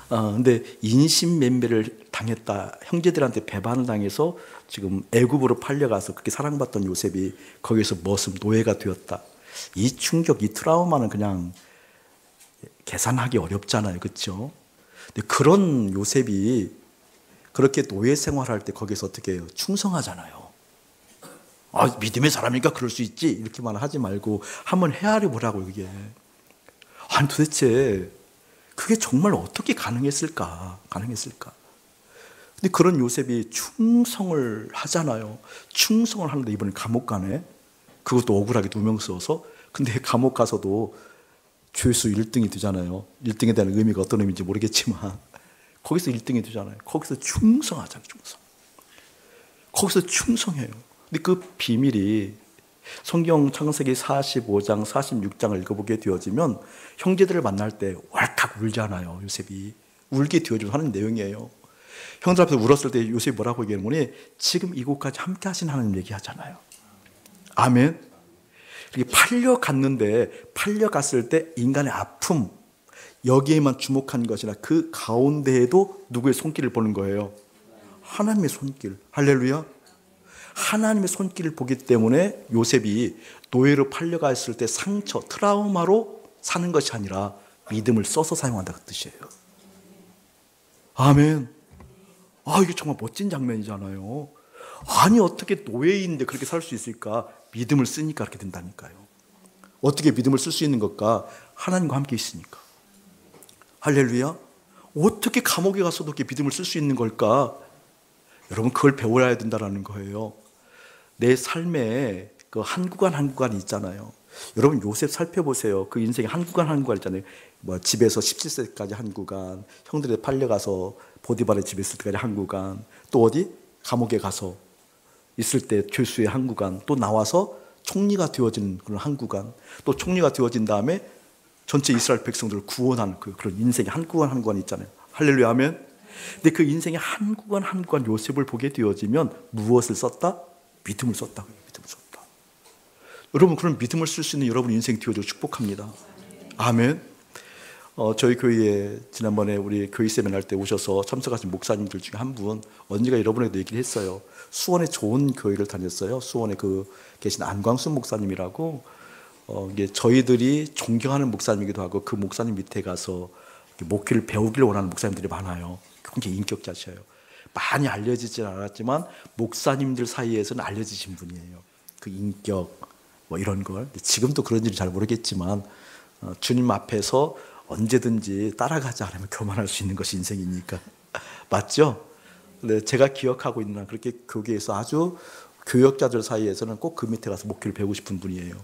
근데 인신매매를 당했다. 형제들한테 배반을 당해서 지금 애굽으로 팔려가서 그렇게 사랑받던 요셉이 거기서 노예가 되었다. 이 충격, 이 트라우마는 그냥 계산하기 어렵잖아요. 그렇죠? 근데 그런 요셉이 그렇게 노예 생활할 때 거기서 어떻게 해요? 충성하잖아요. 믿음의 사람이니까 그럴 수 있지, 이렇게만 하지 말고 한번 헤아려 보라고. 이게 아니 도대체 그게 정말 어떻게 가능했을까? 근데 그런 요셉이 충성을 하잖아요. 충성을 하는데 이번에 감옥 가네. 그것도 억울하게 2명 써서. 근데 감옥 가서도 죄수 1등이 되잖아요. 1등에 대한 의미가 어떤 의미인지 모르겠지만 거기서 1등이 되잖아요. 거기서 충성하잖아요. 거기서 충성해요. 근데 그 비밀이 성경 창세기 45장, 46장을 읽어보게 되어지면 형제들을 만날 때 왈칵 울잖아요. 요셉이 울게 되어주면서 하는 내용이에요. 형들 앞에서 울었을 때 요셉이 뭐라고 얘기하는 거니? 지금 이곳까지 함께 하신 하나님 얘기하잖아요. 아멘. 이렇게 팔려갔을 때 인간의 아픔, 여기에만 주목한 것이 아니라 그 가운데에도 누구의 손길을 보는 거예요? 하나님의 손길. 할렐루야. 하나님의 손길을 보기 때문에 요셉이 노예로 팔려갔을 때 상처, 트라우마로 사는 것이 아니라 믿음을 써서 사용한다, 그 뜻이에요. 아멘. 이게 정말 멋진 장면이잖아요. 아니 어떻게 노예인데 그렇게 살 수 있을까? 믿음을 쓰니까 그렇게 된다니까요. 어떻게 믿음을 쓸 수 있는 것과 하나님과 함께 있으니까. 할렐루야. 어떻게 감옥에 가서도 이렇게 믿음을 쓸 수 있는 걸까? 여러분 그걸 배워야 된다는 거예요. 내 삶에 그 한 구간 한 구간이 있잖아요. 여러분 요셉 살펴보세요. 그 인생에 한 구간 한 구간 있잖아요. 뭐 집에서 17세까지 한 구간, 형들에 팔려가서 보디발의 집에 있을 때까지 한 구간, 또 어디 감옥에 가서 있을 때 죄수의 한 구간, 또 나와서 총리가 되어진 그런 한 구간, 또 총리가 되어진 다음에 전체 이스라엘 백성들을 구원하는 그런 인생의 한 구간 한 구간 있잖아요. 할렐루야 하면. 근데 그 인생의 한 구간 한 구간 요셉을 보게 되어지면 무엇을 썼다? 믿음을 썼다. 믿음을 썼다. 여러분 그런 믿음을 쓸 수 있는 여러분 인생 되어줘 축복합니다. 아멘. 저희 교회에 지난번에 우리 교회 세미나 할 때 오셔서 참석하신 목사님들 중에 한 분, 언니가 여러분에게도 얘기를 했어요. 수원에 좋은 교회를 다녔어요. 수원에 계신 안광순 목사님이라고, 이게 저희들이 존경하는 목사님이기도 하고 그 목사님 밑에 가서 목회를 배우기를 원하는 목사님들이 많아요. 굉장히 인격자셔요. 많이 알려지진 않았지만 목사님들 사이에서는 알려지신 분이에요. 그 인격 뭐 이런 걸. 지금도 그런지는 잘 모르겠지만 주님 앞에서 언제든지 따라가지 않으면 교만할 수 있는 것이 인생이니까. 맞죠? 네, 제가 기억하고 있는 한 그렇게 교계에서 아주 교역자들 사이에서는 꼭 그 밑에 가서 목회를 배우고 싶은 분이에요.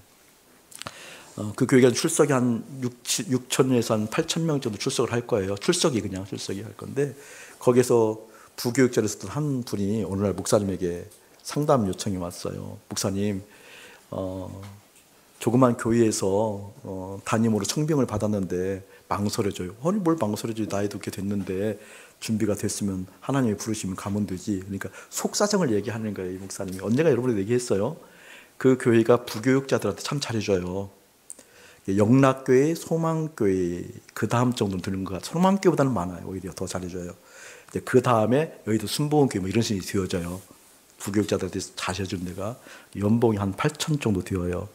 그 교회가 출석이 한 6천에서 한 8천 명 정도 출석을 할 거예요. 출석이 할 건데 거기서 부교육자로서 한 분이 오늘날 목사님에게 상담 요청이 왔어요. 목사님, 조그만 교회에서 담임으로 청빙을 받았는데 망설여져요. 아니 뭘 망설여져요. 나이도 이렇게 됐는데 준비가 됐으면 하나님이 부르시면 가면 되지. 그러니까 속사정을 얘기하는 거예요. 이 목사님이. 언제가 여러분에게 얘기했어요. 그 교회가 부교육자들한테 참 잘해줘요. 영락교회, 소망교회 그 다음 정도는 되는 것 같아요. 소망교회보다는 많아요. 오히려 더 잘해줘요. 그 다음에 여기도 순복음교회 뭐 이런 식이 되어져요. 부교육자들한테 잘해준 데가 연봉이 한 8천 정도 되어요.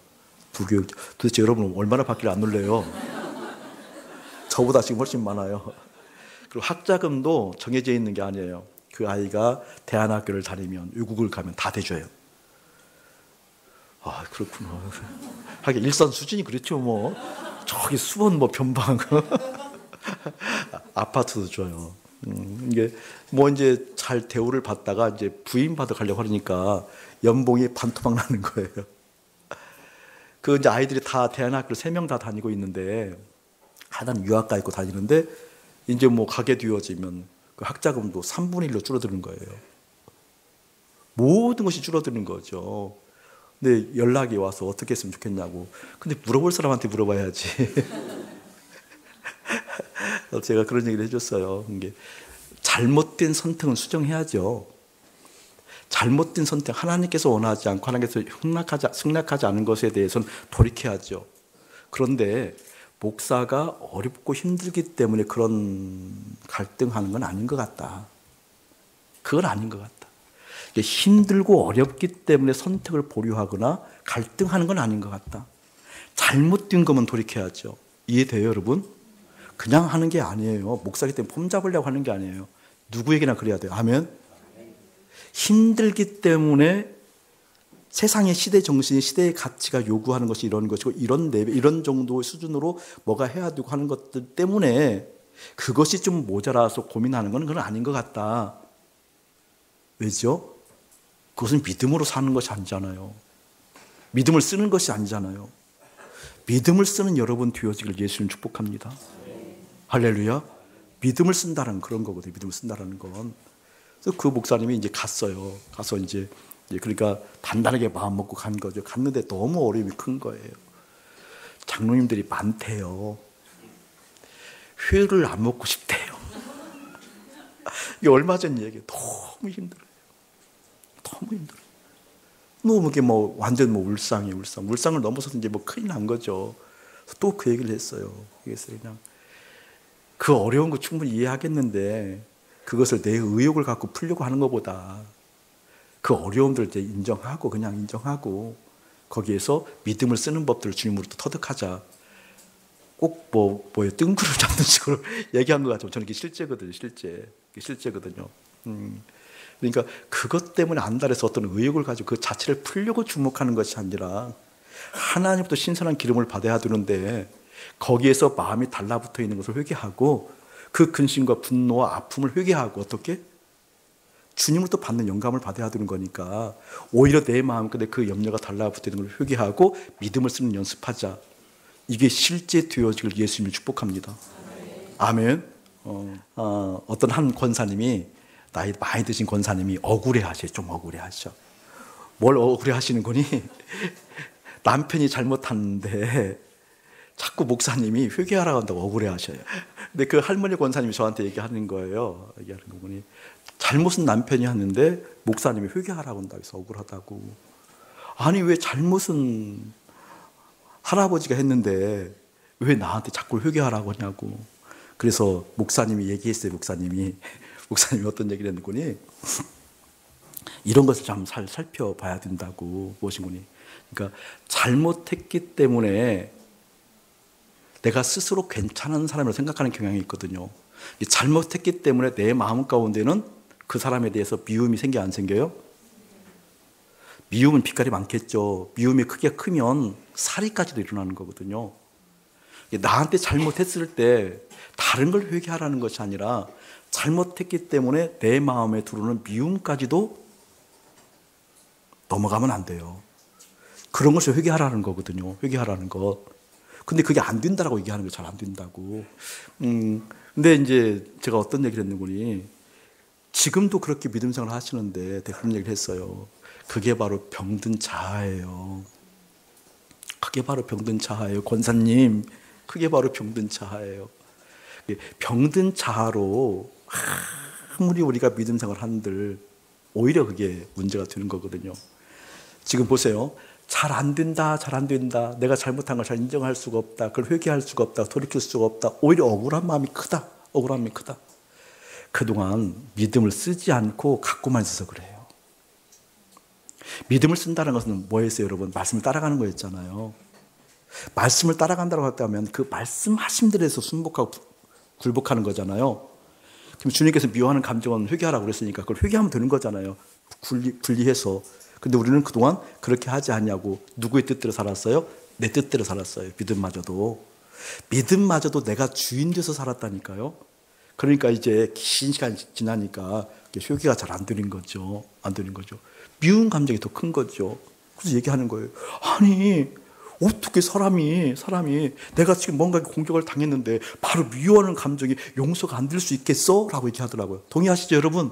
부교육. 도대체 여러분 얼마나 받기를 안 놀래요? 저보다 지금 훨씬 많아요. 그리고 학자금도 정해져 있는 게 아니에요. 그 아이가 대안학교를 다니면 외국을 가면 다 대줘요. 아 그렇구나. 하긴 일선 수준이 그렇죠 뭐. 저기 수원 뭐 변방 아파트도 줘요. 이게 뭐 이제 잘 대우를 받다가 이제 부인 받아 가려고 하니까 연봉이 반토막 나는 거예요. 그 이제 아이들이 다 대안학교를 3명 다 다니고 있는데 하나는 유학 가 있고 다니는데 이제 뭐 가게 되어지면 그 학자금도 3분의 1로 줄어드는 거예요. 모든 것이 줄어드는 거죠. 근데 연락이 와서 어떻게 했으면 좋겠냐고. 근데 물어볼 사람한테 물어봐야지. 제가 그런 얘기를 해줬어요. 이게 잘못된 선택은 수정해야죠. 잘못된 선택, 하나님께서 원하지 않고 하나님께서 승낙하지 않은 것에 대해서는 돌이켜야죠. 그런데 목사가 어렵고 힘들기 때문에 그런 갈등하는 건 아닌 것 같다. 그건 아닌 것 같다. 힘들고 어렵기 때문에 선택을 보류하거나 갈등하는 건 아닌 것 같다. 잘못된 거면 돌이켜야죠. 이해돼요, 여러분? 그냥 하는 게 아니에요. 목사기 때문에 폼 잡으려고 하는 게 아니에요. 누구에게나 그래야 돼요. 아멘? 힘들기 때문에 세상의 시대 정신이 시대의 가치가 요구하는 것이 이런 것이고 이런 정도의 수준으로 뭐가 해야 되고 하는 것들 때문에 그것이 좀 모자라서 고민하는 건 그건 아닌 것 같다. 왜죠? 그것은 믿음으로 사는 것이 아니잖아요. 믿음을 쓰는 것이 아니잖아요. 믿음을 쓰는 여러분 되어지길 예수님 축복합니다. 할렐루야. 믿음을 쓴다는 그런 거거든요. 믿음을 쓴다는 건. 그래서 그 목사님이 이제 갔어요. 가서 이제 그러니까 단단하게 마음 먹고 간 거죠. 갔는데 너무 어려움이 큰 거예요. 장로님들이 많대요. 회를 안 먹고 싶대요. 이게 얼마 전 얘기예요. 너무 힘들어요. 너무 힘들어요. 너무 이게 뭐 완전 뭐 울상이에요. 울상을 넘어서서 이제 뭐 큰일 난 거죠. 또 그 얘기를 했어요. 그래서 그냥 그 어려운 거 충분히 이해하겠는데 그것을 내 의욕을 갖고 풀려고 하는 것보다 그 어려움들을 이제 그냥 인정하고 거기에서 믿음을 쓰는 법들을 주님으로 또 터득하자. 꼭 뭐에 뜬구를 잡는 식으로 얘기한 것 같아요. 저는 이게 실제거든요. 실제거든요. 그러니까 그것 때문에 안달해서 어떤 의욕을 가지고 그 자체를 풀려고 주목하는 것이 아니라 하나님부터 신선한 기름을 받아야 되는데 거기에서 마음이 달라붙어 있는 것을 회개하고 그 근심과 분노와 아픔을 회개하고 어떻게? 주님으로부터 받는 영감을 받아야 되는 거니까 오히려 내 마음과 그 염려가 달라붙어 있는 걸 회개하고 믿음을 쓰는 연습하자. 이게 실제 되어지길 예수님이 축복합니다. 아멘. 어떤 한 권사님이 나이 많이 드신 권사님이 억울해하셔. 좀 억울해하셔. 뭘 억울해하시는 거니? 남편이 잘못하는데 자꾸 목사님이 회개하라고 한다고 억울해하셔요. 근데 그 할머니 권사님이 저한테 얘기하는 거예요. 얘기하는 거 보니 잘못은 남편이 하는데 목사님이 회개하라고 한다고 해서 억울하다고. 아니 왜 잘못은 할아버지가 했는데 왜 나한테 자꾸 회개하라고 하냐고. 그래서 목사님이 얘기했어요. 목사님이 어떤 얘기를 했는 거니? 이런 것을 좀 살펴봐야 된다고. 무엇인 거니? 그러니까 잘못했기 때문에 내가 스스로 괜찮은 사람으로 생각하는 경향이 있거든요. 잘못했기 때문에 내 마음 가운데는 그 사람에 대해서 미움이 생겨 안 생겨요? 미움은 빛깔이 많겠죠. 미움이 크게 크면 살인까지도 일어나는 거거든요. 나한테 잘못했을 때 다른 걸 회개하라는 것이 아니라 잘못했기 때문에 내 마음에 들어오는 미움까지도 넘어가면 안 돼요. 그런 것을 회개하라는 거거든요. 회개하라는 것. 근데 그게 안 된다라고 얘기하는 게 잘 안 된다고. 근데 이제 제가 어떤 얘기를 했는 거니? 지금도 그렇게 믿음 생활을 하시는데 그런 얘기를 했어요. 그게 바로 병든 자아예요. 그게 바로 병든 자아예요. 권사님, 그게 바로 병든 자아예요. 병든 자아로 아무리 우리가 믿음 생활을 한들 오히려 그게 문제가 되는 거거든요. 지금 보세요. 잘 안 된다, 잘 안 된다. 내가 잘못한 걸 잘 인정할 수가 없다. 그걸 회개할 수가 없다. 돌이킬 수가 없다. 오히려 억울한 마음이 크다. 억울함이 크다. 그동안 믿음을 쓰지 않고 갖고만 있어서 그래요. 믿음을 쓴다는 것은 뭐였어요, 여러분? 말씀을 따라가는 거였잖아요. 말씀을 따라간다고 했다면 그 말씀하신 대로에서 순복하고 굴복하는 거잖아요. 그럼 주님께서 미워하는 감정은 회개하라고 그랬으니까 그걸 회개하면 되는 거잖아요. 분리해서. 근데 우리는 그동안 그렇게 하지 않냐고. 누구의 뜻대로 살았어요? 내 뜻대로 살았어요. 믿음마저도 내가 주인 돼서 살았다니까요. 그러니까 이제 긴 시간이 지나니까 회개가 잘 안 되는 거죠. 안 되는 거죠. 미운 감정이 더 큰 거죠. 그래서 얘기하는 거예요. 아니 어떻게 사람이 내가 지금 뭔가 공격을 당했는데 바로 미워하는 감정이 용서가 안 될 수 있겠어? 라고 얘기하더라고요. 동의하시죠 여러분?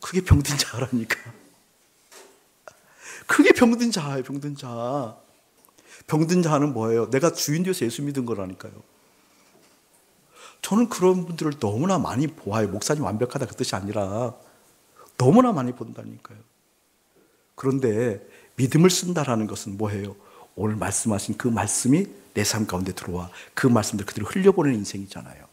그게 병든 자아라니까. 그게 병든 자아예요. 병든 자아. 병든 자아는 뭐예요? 내가 주인 되어서 예수 믿은 거라니까요. 저는 그런 분들을 너무나 많이 보아요. 목사님 완벽하다 그 뜻이 아니라 너무나 많이 본다니까요. 그런데 믿음을 쓴다라는 것은 뭐예요? 오늘 말씀하신 그 말씀이 내 삶 가운데 들어와 그 말씀들 그대로 흘려보내는 인생이잖아요.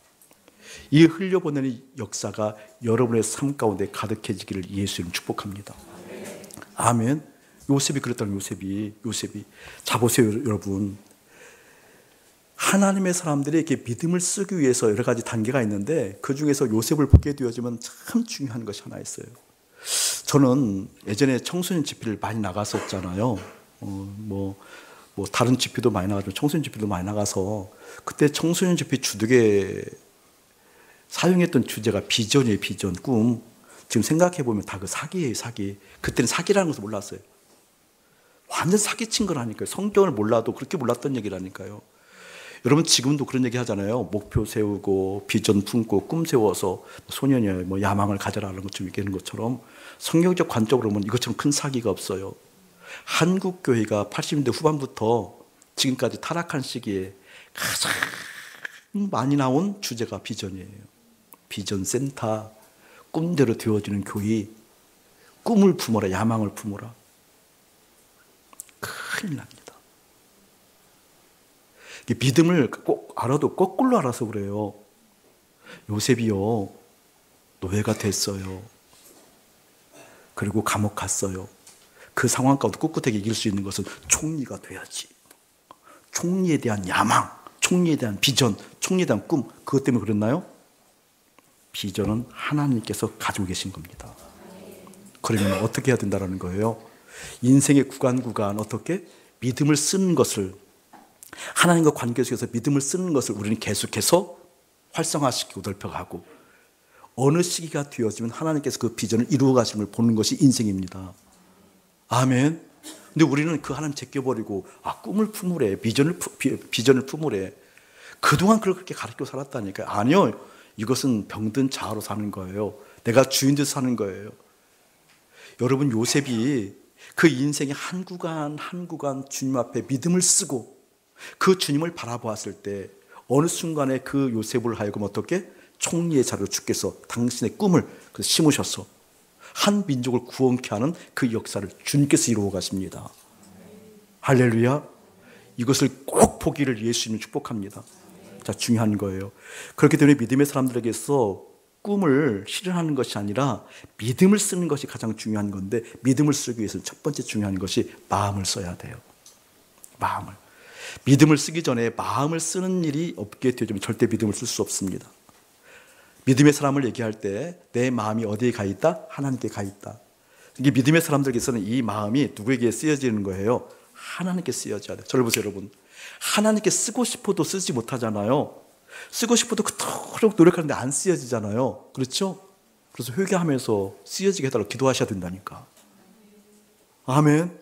이 흘려보내는 역사가 여러분의 삶 가운데 가득해지기를 예수님 축복합니다. 아멘. 요셉이 그랬다는 요셉이. 자 보세요 여러분. 하나님의 사람들이 이렇게 믿음을 쓰기 위해서 여러 가지 단계가 있는데 그 중에서 요셉을 보게 되어지면 참 중요한 것이 하나 있어요. 저는 예전에 청소년 집회를 많이 나갔었잖아요. 뭐 다른 집회도 많이 나가지만 청소년 집회도 많이 나가서 그때 청소년 집회 주되게 사용했던 주제가 비전이에요. 비전, 꿈. 지금 생각해보면 다 그 사기예요. 사기. 그때는 사기라는 것을 몰랐어요. 완전 사기친 거라니까요. 성경을 몰라도 그렇게 몰랐던 얘기라니까요. 여러분 지금도 그런 얘기 하잖아요. 목표 세우고 비전 품고 꿈 세워서 소년이야 뭐 야망을 가져라는 것좀 얘기하는 것처럼 성경적 관점으로 보면 이것처럼 큰 사기가 없어요. 한국 교회가 80년대 후반부터 지금까지 타락한 시기에 가장 많이 나온 주제가 비전이에요. 비전 센터, 꿈대로 되어지는 교회, 꿈을 품어라, 야망을 품어라. 큰일 납니다. 믿음을 꼭 알아도 거꾸로 알아서 그래요. 요셉이요, 노예가 됐어요. 그리고 감옥 갔어요. 그 상황 가운데 꿋꿋하게 이길 수 있는 것은 총리가 돼야지. 총리에 대한 야망, 총리에 대한 비전, 총리에 대한 꿈, 그것 때문에 그랬나요? 비전은 하나님께서 가지고 계신 겁니다. 그러면 어떻게 해야 된다는 거예요? 인생의 구간 어떻게? 믿음을 쓰는 것을, 하나님과 관계 속에서 믿음을 쓰는 것을 우리는 계속해서 활성화시키고 넓혀가고, 어느 시기가 되어지면 하나님께서 그 비전을 이루어 가시는 걸 보는 것이 인생입니다. 아멘. 근데 우리는 그 하나님 제껴버리고 꿈을 품으래, 비전을 품으래. 그동안 그걸 그렇게 가르쳐 살았다니까요. 아니요, 이것은 병든 자아로 사는 거예요. 내가 주인 듯 사는 거예요. 여러분, 요셉이 그 인생의 한 구간 한 구간 주님 앞에 믿음을 쓰고 그 주님을 바라보았을 때 어느 순간에 그 요셉을 하여금 어떻게 총리의 자리로 주께서 당신의 꿈을 심으셔서 한 민족을 구원케 하는 그 역사를 주님께서 이루어 가십니다. 할렐루야. 이것을 꼭 보기를 예수님이 축복합니다. 자, 중요한 거예요. 그렇기 때문에 믿음의 사람들에게서 꿈을 실현하는 것이 아니라 믿음을 쓰는 것이 가장 중요한 건데, 믿음을 쓰기 위해서는 첫 번째 중요한 것이 마음을 써야 돼요. 마음을. 믿음을 쓰기 전에 마음을 쓰는 일이 없게 되어지면 절대 믿음을 쓸 수 없습니다. 믿음의 사람을 얘기할 때 내 마음이 어디에 가 있다? 하나님께 가 있다. 이게 믿음의 사람들에게서는 이 마음이 누구에게 쓰여지는 거예요? 하나님께 쓰여져야 돼요. 저를 보세요, 여러분. 하나님께 쓰고 싶어도 쓰지 못하잖아요. 쓰고 싶어도 그토록 노력하는데 안 쓰여지잖아요. 그렇죠? 그래서 회개하면서 쓰여지게 해달라고 기도하셔야 된다니까. 아멘.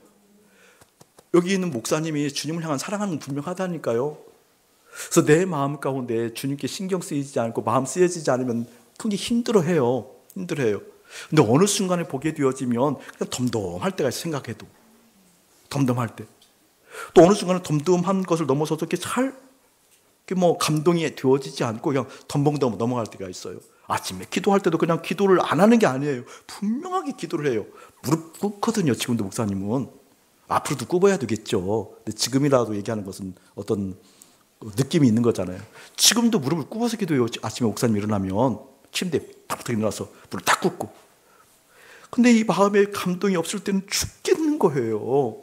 여기 있는 목사님이 주님을 향한 사랑하는 건 분명하다니까요. 그래서 내 마음 가운데 주님께 신경 쓰이지 않고 마음 쓰여지지 않으면 굉장히 힘들어해요. 근데 어느 순간에 보게 되어지면 그냥 덤덤할 때가 있어요. 생각해도 덤덤할 때. 또 어느 순간에 덤덤한 것을 넘어서서 이렇게 감동이 되어지지 않고 그냥 덤벙덤벙 넘어갈 때가 있어요. 아침에 기도할 때도 그냥 기도를 안 하는 게 아니에요. 분명하게 기도를 해요. 무릎 꿇거든요. 지금도 목사님은. 앞으로도 꿇어야 되겠죠. 근데 지금이라도 얘기하는 것은 어떤 느낌이 있는 거잖아요. 지금도 무릎을 꿇어서 기도해요. 아침에 목사님 일어나면 침대에 탁 일어나서 무릎 딱 꿇고. 근데 이 마음에 감동이 없을 때는 죽겠는 거예요.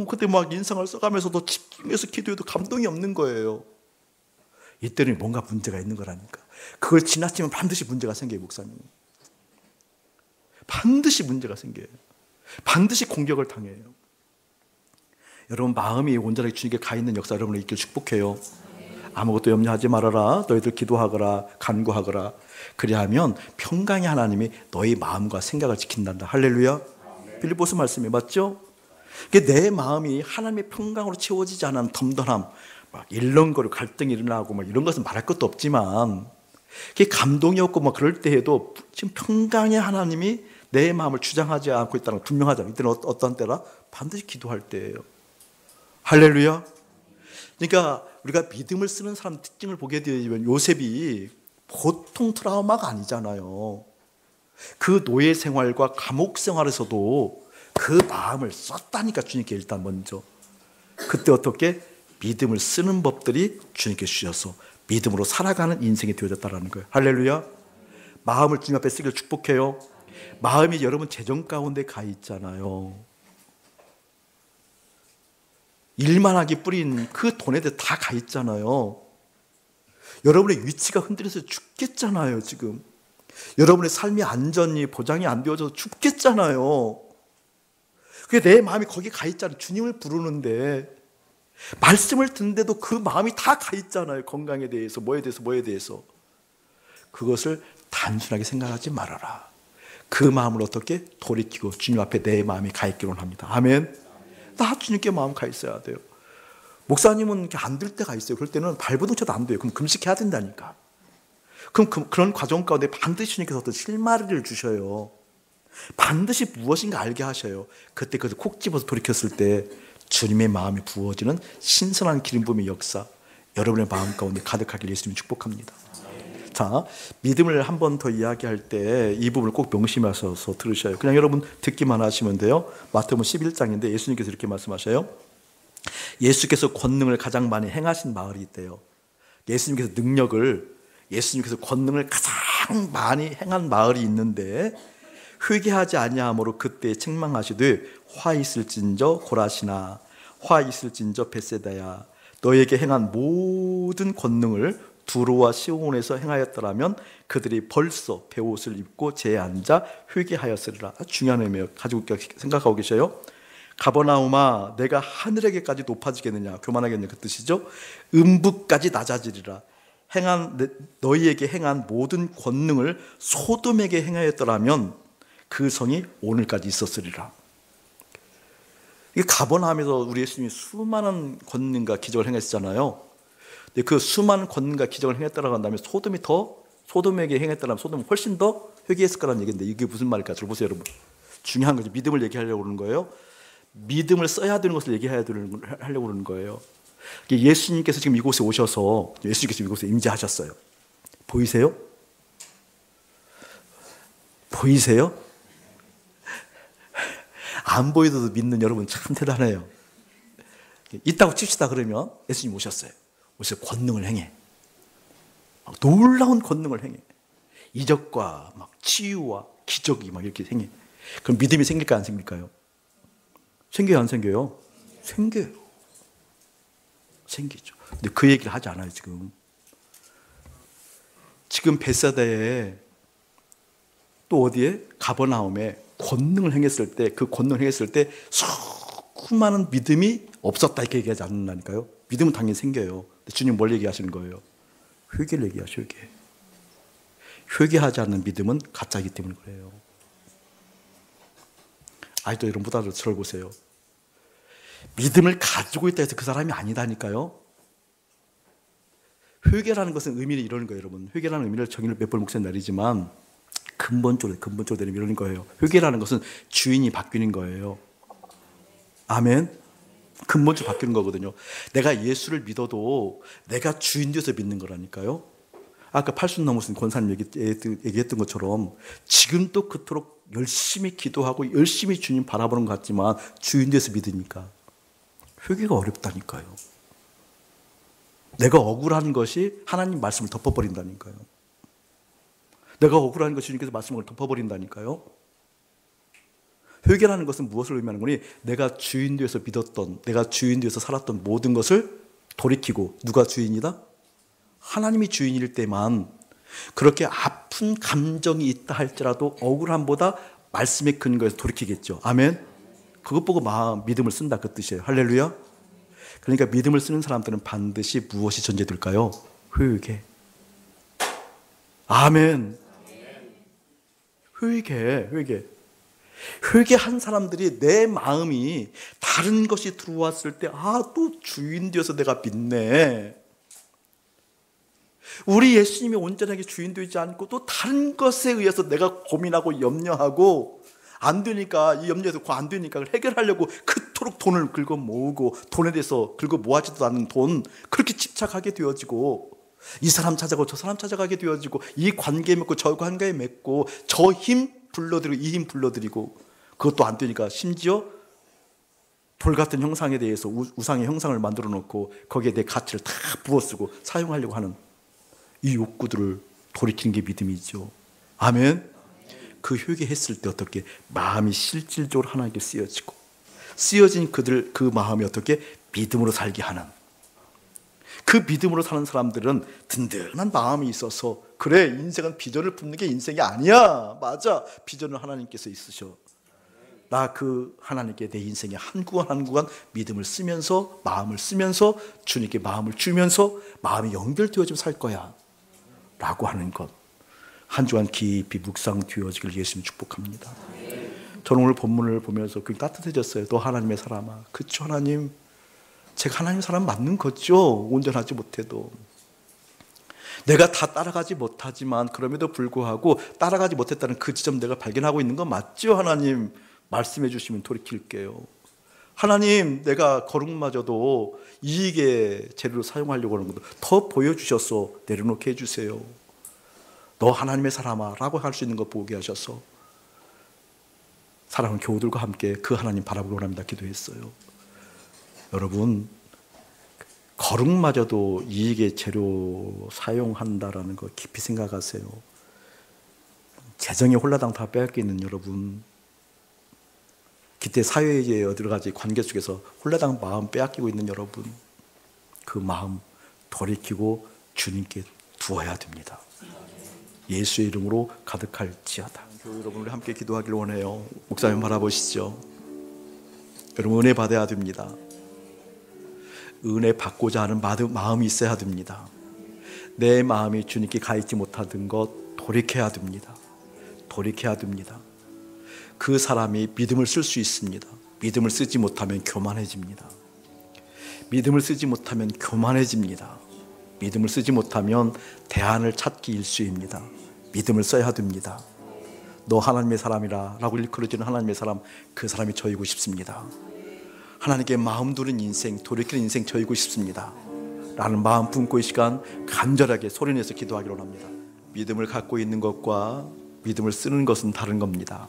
그때 막 인상을 써가면서도 집중해서 기도해도 감동이 없는 거예요. 이때는 뭔가 문제가 있는 거라니까. 그걸 지나치면 반드시 문제가 생겨요, 목사님. 반드시 문제가 생겨요. 반드시 공격을 당해요. 여러분, 마음이 온전하게 주님께 가 있는 역사 여러분을 있길 축복해요. 아무것도 염려하지 말아라. 너희들 기도하거라, 간구하거라. 그리하면 평강의 하나님이 너희 마음과 생각을 지킨단다. 할렐루야. 빌립보서 말씀이 맞죠? 내 마음이 하나님의 평강으로 채워지지 않은 덤덤함, 일렁거리고 갈등이 일어나고 이런 것은 말할 것도 없지만, 감동이 없고 그럴 때에도 지금 평강의 하나님이 내 마음을 주장하지 않고 있다는 걸 분명하잖아요. 이때는 어떤 때라? 반드시 기도할 때예요. 할렐루야. 그러니까 우리가 믿음을 쓰는 사람 특징을 보게 되면 요셉이 보통 트라우마가 아니잖아요. 그 노예 생활과 감옥 생활에서도 그 마음을 썼다니까, 주님께 일단 먼저. 그때 어떻게 믿음을 쓰는 법들이 주님께 주셔서 믿음으로 살아가는 인생이 되어졌다는 거예요. 할렐루야. 마음을 주님 앞에 쓰기를 축복해요. 마음이 여러분 재정 가운데 가 있잖아요. 일만하게 뿌린 그 돈에 다 가 있잖아요. 여러분의 위치가 흔들려서 죽겠잖아요, 지금. 여러분의 삶의 안전이 보장이 안 되어져서 죽겠잖아요. 그게 내 마음이 거기 가 있잖아요. 주님을 부르는데 말씀을 듣는데도 그 마음이 다 가 있잖아요. 건강에 대해서, 뭐에 대해서. 그것을 단순하게 생각하지 말아라. 그 마음을 어떻게 돌이키고 주님 앞에 내 마음이 가 있기로 합니다. 아멘. 나 주님께 마음 가 있어야 돼요. 목사님은 안 될 때가 있어요. 그럴 때는 발버둥쳐도 안 돼요. 그럼 금식해야 된다니까. 그럼 그런 과정 가운데 반드시 주님께서 어떤 실마리를 주셔요. 반드시 무엇인가 알게 하셔요. 그때 그것을 콕 집어서 돌이켰을 때 주님의 마음이 부어지는 신선한 기름 부음의 역사, 여러분의 마음 가운데 가득하길 예수님이 축복합니다. 자, 믿음을 한 번 더 이야기할 때 이 부분을 꼭 명심하셔서 들으셔요. 그냥 여러분 듣기만 하시면 돼요. 마태복음 11장인데 예수님께서 이렇게 말씀하셔요. 예수께서 권능을 가장 많이 행하신 마을이 있대요. 예수님께서 권능을 가장 많이 행한 마을이 있는데, 회개하지 아니함으로 그때 책망하시되 화 있을진저 고라시나, 화 있을진저 벳세다야, 너에게 행한 모든 권능을 두로와 시온에서 행하였더라면 그들이 벌써 베옷을 입고 제에 앉아 회개하였으리라. 중요한 의미예요. 가지고 생각하고 계셔요. 가버나움아 내가 하늘에게까지 높아지겠느냐, 교만하겠느냐 그 뜻이죠. 음부까지 낮아지리라. 너희에게 행한 모든 권능을 소돔에게 행하였더라면 그 성이 오늘까지 있었으리라. 이 가버나움에서 우리 예수님이 수많은 권능과 기적을 행했잖아요. 근데 그 수많은 권능과 기적을 행했다라고 한다면 소돔에게 행했다면 소돔은 훨씬 더 회개했을 거라는 얘기인데 이게 무슨 말일까? 잘 보세요, 여러분. 중요한 거죠. 믿음을 얘기하려고 그러는 거예요. 믿음을 써야 되는 것을 하려고 그러는 거예요. 예수님께서 지금 이곳에 오셔서 예수님께서 이곳에 임재하셨어요. 보이세요? 보이세요? 안 보이도 믿는 여러분 참 대단해요. 있다고 칩시다. 그러면 예수님 오셨어요. 오셔서 권능을 행해. 놀라운 권능을 행해. 이적과 막 치유와 기적이 막 이렇게 행해. 그럼 믿음이 생길까 안 생길까요? 생겨요 안 생겨요? 생겨요. 생기죠. 근데 그 얘기를 하지 않아요 지금 베사다에 또 어디에? 가버나움에 권능을 행했을 때, 그 권능을 행했을 때 수많은 믿음이 없었다 이렇게 얘기하지 않는다니까요. 믿음은 당연히 생겨요. 근데 주님 뭘 얘기하시는 거예요? 회개를 얘기하셔. 회개하지 않는 믿음은 가짜이기 때문에 그래요. 아직도 여러분 보다 저를 보세요. 믿음을 가지고 있다 해서 그 사람이 아니다니까요. 회개라는 것은 의미를 이루는 거예요, 여러분. 회개라는 의미를 정의를 몇 번 목소리 내리지만 근본적으로 내리면 이러는 거예요. 회개라는 것은 주인이 바뀌는 거예요. 아멘. 근본적으로 바뀌는 거거든요. 내가 예수를 믿어도 내가 주인 되어서 믿는 거라니까요. 아까 80 넘으신 권사님 얘기했던 것처럼 지금도 그토록 열심히 기도하고 열심히 주님 바라보는 것 같지만 주인 되어서 믿으니까 회개가 어렵다니까요. 내가 억울한 것이 하나님 말씀을 덮어버린다니까요. 내가 억울한 것이 주님께서 말씀을 덮어버린다니까요. 회개라는 것은 무엇을 의미하는 거니? 내가 주인 되어서 믿었던, 내가 주인 되어서 살았던 모든 것을 돌이키고, 누가 주인이다? 하나님이 주인일 때만 그렇게 아픈 감정이 있다 할지라도 억울함보다 말씀의 근거에서 돌이키겠죠. 아멘. 그것 보고 믿음을 쓴다 그 뜻이에요. 할렐루야. 그러니까 믿음을 쓰는 사람들은 반드시 무엇이 전제될까요? 회개. 아멘. 회개한 사람들이 내 마음이 다른 것이 들어왔을 때 또 주인 되어서 내가 믿네. 우리 예수님이 온전하게 주인 되지 않고 또 다른 것에 의해서 내가 고민하고 염려하고 안 되니까, 이 염려에서 안 되니까 해결하려고 그토록 돈을 긁어 모으고, 돈에 대해서 긁어 모아지도 않는 돈, 그렇게 집착하게 되어지고, 이 사람 찾아가고 저 사람 찾아가게 되어지고, 이 관계에 맺고 저 관계에 맺고, 저 힘 불러들이고 이 힘 불러들이고, 그것도 안 되니까 심지어 돌 같은 형상에 대해서 우상의 형상을 만들어 놓고 거기에 내 가치를 다 부어쓰고 사용하려고 하는 이 욕구들을 돌이키는 게 믿음이죠. 아멘. 그 회개했을 때 어떻게 마음이 실질적으로 하나님께 쓰여지고, 쓰여진 그 마음이 어떻게 믿음으로 살게 하는, 그 믿음으로 사는 사람들은 든든한 마음이 있어서, 그래 인생은 비전을 품는 게 인생이 아니야. 맞아. 비전을 하나님께서 있으셔. 나 그 하나님께 내 인생의 한 구간 한 구간 믿음을 쓰면서, 마음을 쓰면서, 주님께 마음을 주면서 마음이 연결되어지면 살 거야 라고 하는 것, 한 주간 깊이 묵상되어지길 예수님 축복합니다. 저는 오늘 본문을 보면서 굉장히 따뜻해졌어요. 너 하나님의 사람아. 그쵸 하나님, 제가 하나님의 사람 맞는 거죠. 온전하지 못해도 내가 다 따라가지 못하지만, 그럼에도 불구하고 따라가지 못했다는 그 지점 내가 발견하고 있는 거 맞죠? 하나님 말씀해 주시면 돌이킬게요. 하나님, 내가 거룩마저도 이익의 재료로 사용하려고 하는 것도 더 보여주셔서 내려놓게 해주세요. 너 하나님의 사람아 라고 할 수 있는 것 보게 하셔서 사랑하는 교우들과 함께 그 하나님 바라보기 원합니다 기도했어요. 여러분, 거룩마저도 이익의 재료 사용한다라는 거 깊이 생각하세요. 재정의 홀라당 다 빼앗겨 있는 여러분, 기대 사회의 여러 가지 관계 속에서 홀라당 마음 빼앗기고 있는 여러분, 그 마음 돌이키고 주님께 두어야 됩니다. 예수의 이름으로 가득할지어다. 교회 여러분, 우리 함께 기도하길 원해요. 목사님 바라보시죠. 여러분, 은혜 받아야 됩니다. 은혜 받고자 하는 마음이 있어야 됩니다. 내 마음이 주님께 가 있지 못하던 것 돌이켜야 됩니다. 돌이켜야 됩니다. 그 사람이 믿음을 쓸 수 있습니다. 믿음을 쓰지 못하면 교만해집니다. 믿음을 쓰지 못하면 교만해집니다. 믿음을 쓰지 못하면 대안을 찾기 일쑤입니다. 믿음을 써야 됩니다. 너 하나님의 사람이라 라고 일컬어지는 하나님의 사람, 그 사람이 저이고 싶습니다. 하나님께 마음 두는 인생, 돌이키는 인생 저이고 싶습니다 라는 마음 품고 이 시간 간절하게 소리내서 기도하기로 합니다. 믿음을 갖고 있는 것과 믿음을 쓰는 것은 다른 겁니다.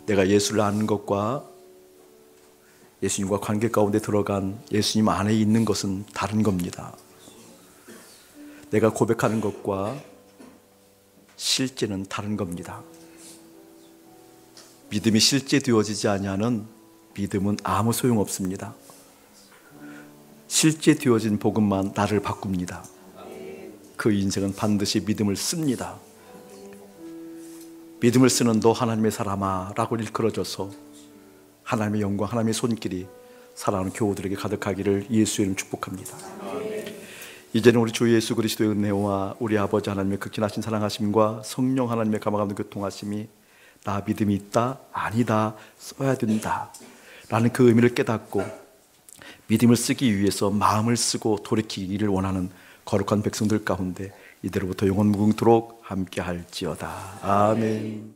내가 예수를 아는 것과 예수님과 관계 가운데 들어간 예수님 안에 있는 것은 다른 겁니다. 내가 고백하는 것과 실제는 다른 겁니다. 믿음이 실제 되어지지 아니하는 믿음은 아무 소용없습니다. 실제 되어진 복음만 나를 바꿉니다. 그 인생은 반드시 믿음을 씁니다. 믿음을 쓰는 너 하나님의 사람아 라고 일컬어져서 하나님의 영광, 하나님의 손길이 사랑하는 교우들에게 가득하기를 예수의 이름 축복합니다. 이제는 우리 주 예수 그리스도의 은혜와 우리 아버지 하나님의 극진하신 사랑하심과 성령 하나님의 감화감동 교통하심이 나 믿음이 있다, 아니다, 써야 된다 라는 그 의미를 깨닫고 믿음을 쓰기 위해서 마음을 쓰고 돌이키기를 원하는 거룩한 백성들 가운데 이대로부터 영원 무궁토록 함께 할지어다. 아멘.